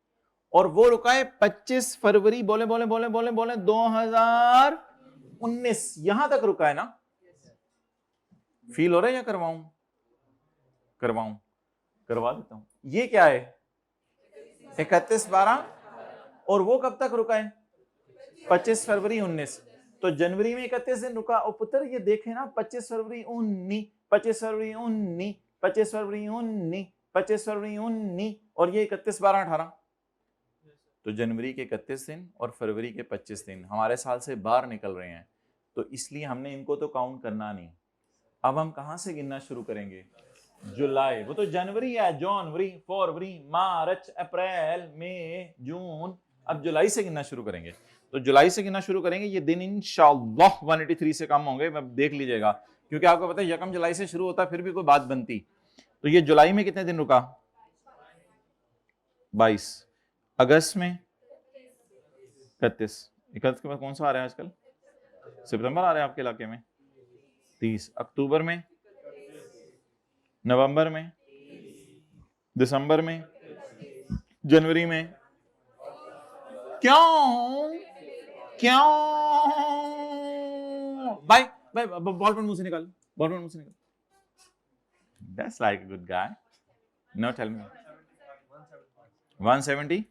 और वो रुका है 25 फरवरी बोले 2019। यहां तक रुका है ना? फील हो रहा है या करवाऊं? करवा देता हूं। ये क्या है? 31/12। और वो कब तक रुका है? 25 फरवरी 19। तो जनवरी में 31 दिन रुका। और पुत्र ये देखे ना, 25 फरवरी 19, 25 फरवरी 19, 25 फरवरी 19, 25 फरवरी 19 और ये 31 12 18। तो जनवरी के 31 दिन और फरवरी के 25 दिन हमारे साल से बाहर निकल रहे हैं, तो इसलिए हमने इनको तो काउंट करना नहीं। अब हम कहां से गिनना शुरू करेंगे? जुलाई, वो तो जनवरी है, जनवरी, फरवरी, मार्च, अप्रैल, मई, जून। अब जुलाई से गिनना शुरू करेंगे। तो जुलाई से गिनना शुरू करेंगे, ये दिन इंशाअल्लाह 183 से कम होंगे, मैं देख लीजिएगा, क्योंकि आपको पता है 1 जुलाई से शुरू होता फिर भी कोई बात बनती। तो ये जुलाई में कितने दिन रुका? 22। अगस्त में 31। 31 के बाद कौन सा आ रहा है आजकल? सितंबर आ रहा है आपके इलाके में? 30। अक्टूबर में, नवंबर में, दिसंबर में, जनवरी में। क्यों क्यों? भाई भाई बॉल पेन मुंह से निकाल, बॉल पेन मुंह से निकाल। That's like a good guy. Now tell me. 170.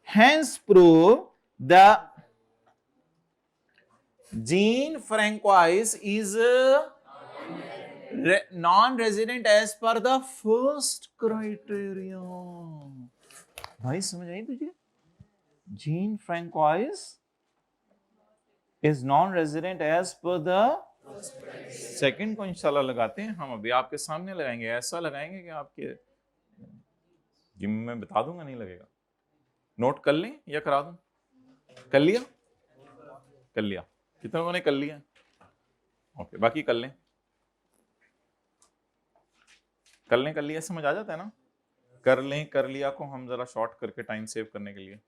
Hence prove the Jean Francois is non-resident as per the first criteria. भाई समझ आई तुझे? Jean Francois is non-resident as per the second को इंशाल्लाह लगाते हैं हम, अभी आपके सामने लगाएंगे, ऐसा लगाएंगे कि आपके जिम में बता दूंगा, नहीं लगेगा। नोट कर लें या करा दूं? कर लिया? कर लिया? कितने लोगों ने कर लिया? ओके, बाकी कर लें। कर लिया, समझ आ जाता है ना? कर लें, कर लिया को हम जरा शॉर्ट करके टाइम सेव करने के लिए,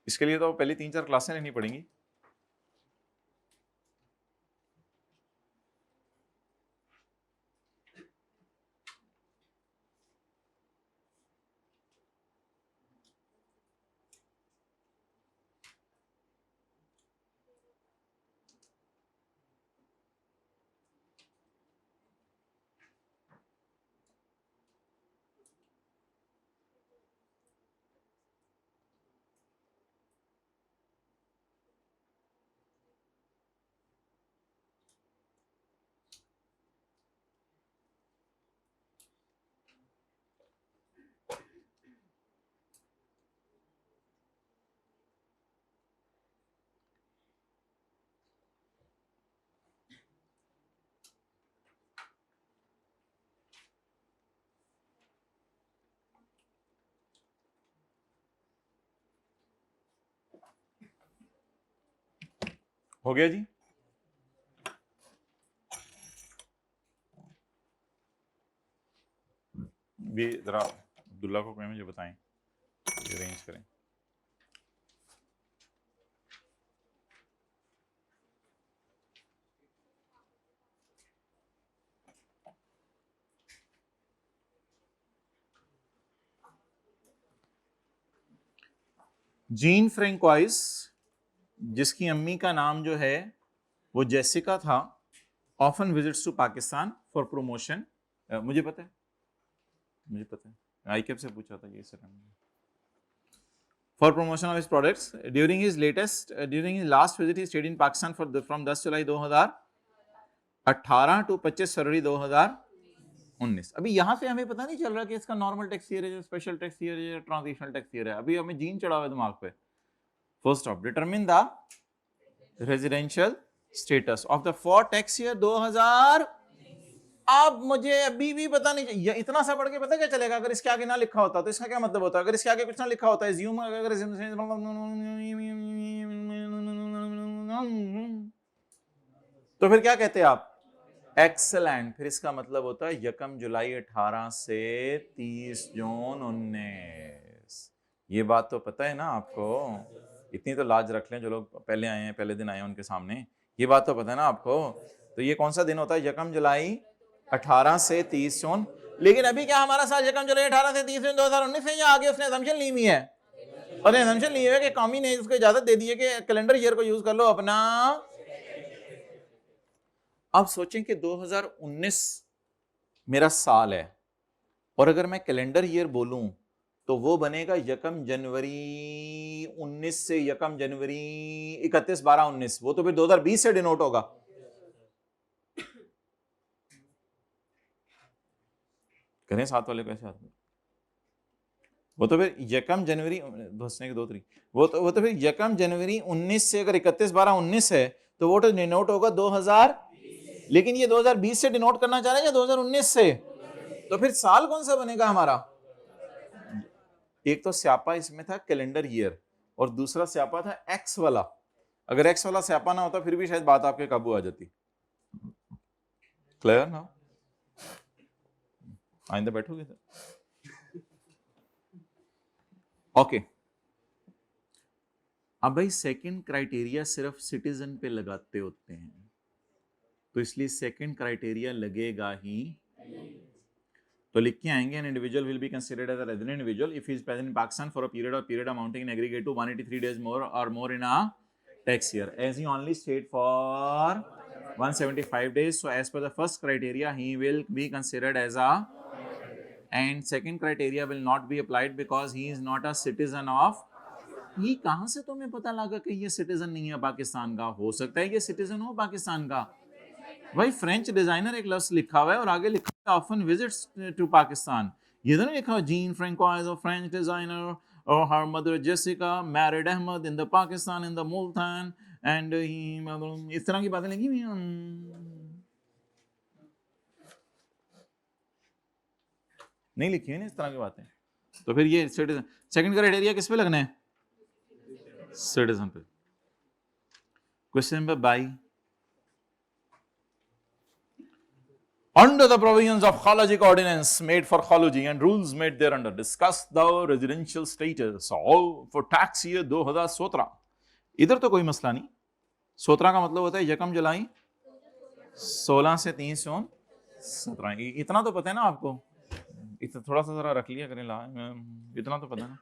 इसके लिए तो पहले 3-4 क्लासें लेनी पड़ेंगी। हो गया जी? भी जरा अब्दुल्ला को कहें मुझे बताएं, अरेंज करें। जीन फ्रैंकोइस, जिसकी अम्मी का नाम जो है वो जेसिका था, often visits to Pakistan for promotion. मुझे पता है, मुझे पता है, आईकेप से पूछा था ये sir. For promotion of his products during his last visit he stayed in Pakistan from 10 July 2018 to 25 February 2019। अभी यहाँ से हमें पता नहीं चल रहा कि इसका नॉर्मल टैक्स ईयर है, स्पेशल टैक्स ईयर है, ट्रांजिशनल टैक्स ईयर है। अभी हमें जीन चढ़ा हुआ है दिमाग पे। First of determine the residential status of the for tax year 2000। अब मुझे अभी भी पता नहीं चाहिए, इतना सा पढ़ के पता क्या चलेगा? अगर इसके आगे ना लिखा होता तो इसका क्या मतलब होता? अगर इसके आगे कुछ ना लिखा होता है, ज़्यूम अगर तो फिर क्या कहते हैं आप? एक्सेलेंट। फिर इसका मतलब होता है 1 जुलाई 18 से 30 जून 19। ये बात तो पता है ना आपको? इतनी तो लाज रख लें जो लोग पहले आए हैं, पहले दिन आए हैं उनके सामने, ये बात तो पता है ना आपको? तो ये कौन सा दिन होता है? 1 जुलाई 18 से 30 जून। लेकिन अभी क्या हमारा साल 1 जुलाई 18 से 30 जून 2019 है, या आगे उसने असम्पशन ली हुई है? और असम्पशन ली हुई है कि कौमी ने उसको इजाजत दे दी है कि कैलेंडर ईयर को यूज कर लो अपना। अब सोचें कि 2019 मेरा साल है, और अगर मैं कैलेंडर ईयर बोलूं तो वो बनेगा 1 जनवरी 19 से 1 जनवरी 31/12/19। वो तो फिर 2020 से डिनोट होगा। करें 7 वाले कैसे हाथ में? वो तो फिर यकम जनवरी दोस्तने के 2 तरीक, वो तो फिर यकम जनवरी 19 से अगर 31/12/19 है तो वो तो डिनोट होगा 2000, लेकिन ये 2020 से डिनोट करना चाह रहे हैं या 2019 से? तो फिर साल कौन सा बनेगा हमारा? एक तो स्यापा इसमें था कैलेंडर ईयर और दूसरा स्यापा था एक्स वाला। अगर एक्स वाला स्यापा ना होता फिर भी शायद बात आपके काबू आ जाती। क्लियर ना? आइंदा बैठोगे तो ओके। अब भाई सेकंड क्राइटेरिया सिर्फ सिटीजन पे लगाते होते हैं, तो इसलिए सेकंड क्राइटेरिया लगेगा ही। तो लिख के आएंगे an individual will be considered as a resident individual if he is present in Pakistan for a period amounting in aggregate to 183 days more in a tax year as he only stayed for 175 days. So as per the first criteria he will be considered as a, and second criteria will not be applied because he is not a citizen of। ये कहां से तुम्हें पता लगा कि ये citizen नहीं है पाकिस्तान का? हो सकता है ये सिटीजन हो पाकिस्तान का। भाई फ्रेंच डिजाइनर एक लफ्ज लिखा हुआ है और आगे लिखा है ऑफन विजिट्स टू पाकिस्तान। ये तो नहीं लिखा हुआ Jean Franco is a French designer और her mother Jessica married Ahmed in the Pakistan in the Multan and इस तरह की बातें लिखी हुई हैं। नहीं लिखी है ना इस तरह की बातें। तो फिर ये सिटीजन, सेकंड क्राइटेरिया किस पे लगना है? सिटीजन पे। Question number 22, under the provisions of Khalaji ordinance made for Khalaji and rules made thereunder, discuss the residential status all for tax year 2017। इधर तो कोई मसला नहीं। 17 का मतलब होता है यकम जुलाई 16 से 30 जून 17। इतना तो पता है ना आपको? इतना थोड़ा सा जरा रख लिया करें ला, इतना तो पता है ना।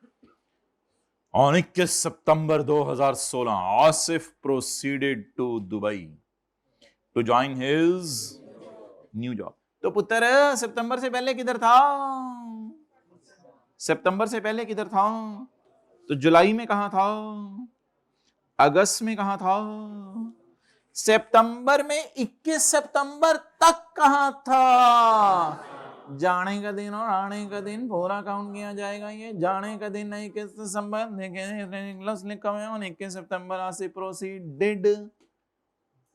On 21 September 2016 Asif proceeded to Dubai to join his new job. तो पुत्र सितंबर से पहले किधर था? सितंबर से पहले किधर था? तो जुलाई में कहां था? अगस्त में कहां था? सितंबर में 21 सितंबर तक कहां था? जाने का दिन और आने का दिन पूरा काउंट किया जाएगा। ये जाने का दिन 21 दिसंबर 21 सितंबर से प्रोसीडेड,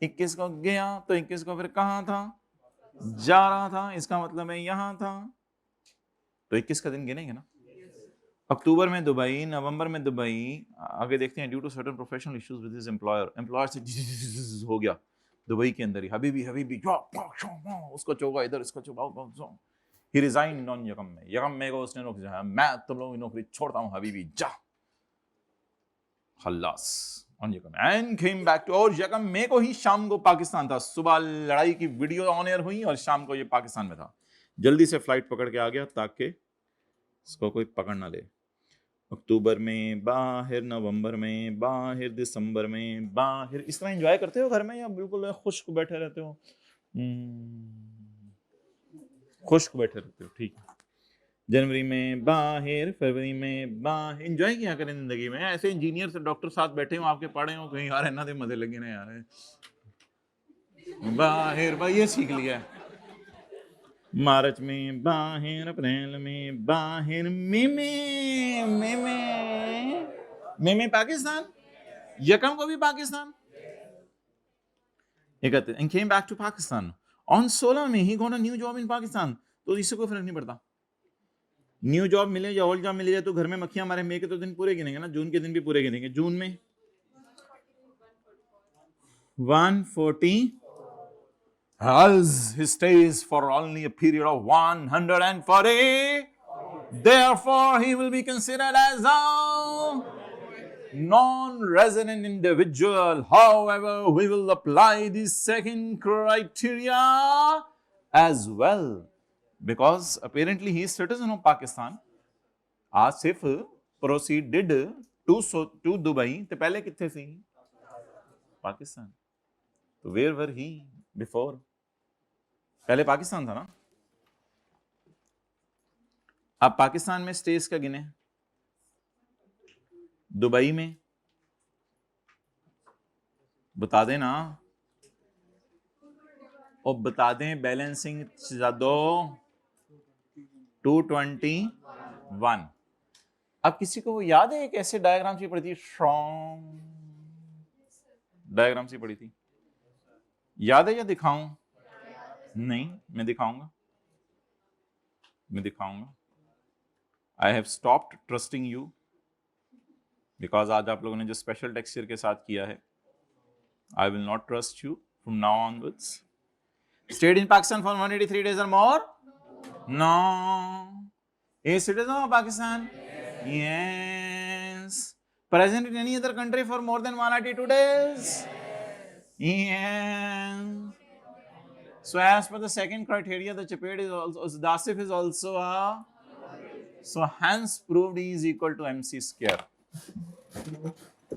21 को गया तो 21 को फिर कहां था? जा रहा था। इसका मतलब है यहां था। तो 21 का दिन गिनेंगे ना। अक्टूबर में दुबई, नवंबर में दुबई। आगे देखते हैं due to certain professional issues with his employer से हो गया दुबई के अंदर ही। हबीबी उसको चौका इधर, इसको चौका। ही रिजाइन्ड ऑन यकम में। यकम में को उसने नौकरी से, मैं तुम लोगों की नौकरी छोड़ता हूं हबीबी जा, खल्लास ऑन यकम एंड केम बैक टू। और यकम में को ही शाम को पाकिस्तान था। सुबह लड़ाई की वीडियो ऑन एयर हुई और शाम को ये पाकिस्तान में था। जल्दी से फ्लाइट पकड़ के आ गया ताकि इसको कोई पकड़ ना ले। अक्टूबर में बाहर, नवंबर में बाहर, दिसंबर में बाहर। इस तरह एंजॉय करते हो घर में या बिल्कुल खुश्क बैठे रहते हो? खुश्क बैठे रहते हो, ठीक है। जनवरी में बाहर, फरवरी में बाहर। एंजॉय किया करें जिंदगी में। ऐसे इंजीनियर से डॉक्टर साथ बैठे हो, आपके पढ़े हो कहीं, यार इन्ना दे मजे लगे ना यार, बाहर भाई ये सीख लिया। मार्च में बाहर, अप्रैल में बाहर, में पाकिस्तान, यकम को भी Pakistan. and came back to Pakistan on 16 में he got a new job in Pakistan। तो इससे कोई फर्क नहीं पड़ता। न्यू जॉब मिले या ओल्ड जॉब मिल जाए तो घर में मक्खियां मारे, मई के तो दिन पूरे गिनेंगे ना, जून के दिन भी पूरे गिनेंगे। जून में 140 as he stays for only a period of 140, therefore he will be considered as a non-resident individual. However, we will apply the second criteria as well because apparently he is citizen of Pakistan. Asif proceeded to Dubai. तो पहले कितने थे? पाकिस्तान। तो where were he before? पहले पाकिस्तान था ना। अब पाकिस्तान में स्टेज का गिने, दुबई में बता देना और बता दें बैलेंसिंग दो 221। अब किसी को वो याद है एक ऐसे डायग्राम सी पड़ी थी, स्ट्रॉन्ग डायग्राम सी पड़ी थी, याद है या दिखाऊं? नहीं, मैं दिखाऊंगा। I have stopped trusting you because आज आप लोगों ने जो स्पेशल टेक्सचर के साथ किया है, I will not trust you from now onwards. State in Pakistan for 183 days or more? No. A citizen of Pakistan? Yes. Present in any other country for more than 182 days? Yes. So as per the second criteria, the Chaped is also, the Asif is also a, so hence proved he is equal to MC square.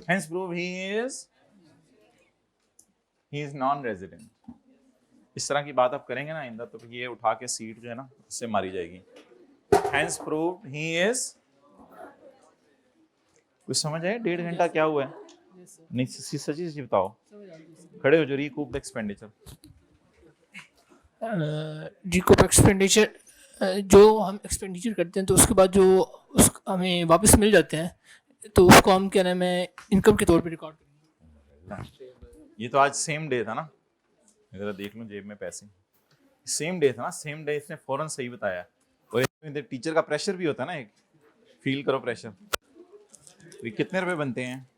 Hence proved he is non-resident. इस तरह की बात आप करेंगे ना आइंदा, तो ये उठा के सीट जो है ना इससे मारी जाएगी। Hence proved he is, कुछ समझ आए 1.5 घंटा क्या हुआ है? नहीं सच्ची सच्ची बताओ, खड़े हो जो रिकूप्ड एक्सपेंडिचर। रिकूप एक्सपेंडिचर, जो हम एक्सपेंडिचर करते हैं तो उसके बाद जो हमें वापस मिल जाते हैं, तो उसको हम क्या नाम है इनकम के तौर पे रिकॉर्ड करेंगे। ये तो आज सेम डे था ना, जरा देख लूं जेब में पैसे, सेम डे था ना, सेम डे इसने फौरन सही बताया। और टीचर का प्रेशर भी होता है ना, एक फील करो प्रेशर। तो कितने रुपए बनते हैं?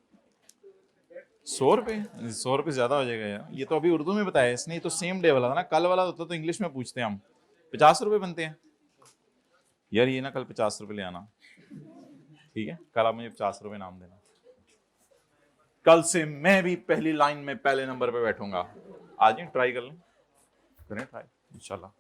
100 रुपये। 100 रुपये ज्यादा हो जाएगा यार, ये तो अभी उर्दू में बताया इसने, ये तो सेम डे वाला था ना, कल वाला होता तो इंग्लिश में पूछते हैं हम। 50 रुपये बनते हैं यार, ये ना कल 50 रुपये ले आना, ठीक है? कल आप मुझे 50 रुपये नाम देना, कल से मैं भी पहली लाइन में पहले नंबर पे बैठूंगा। आज ही ट्राई कर लें, करें ट्राई इंशाल्लाह।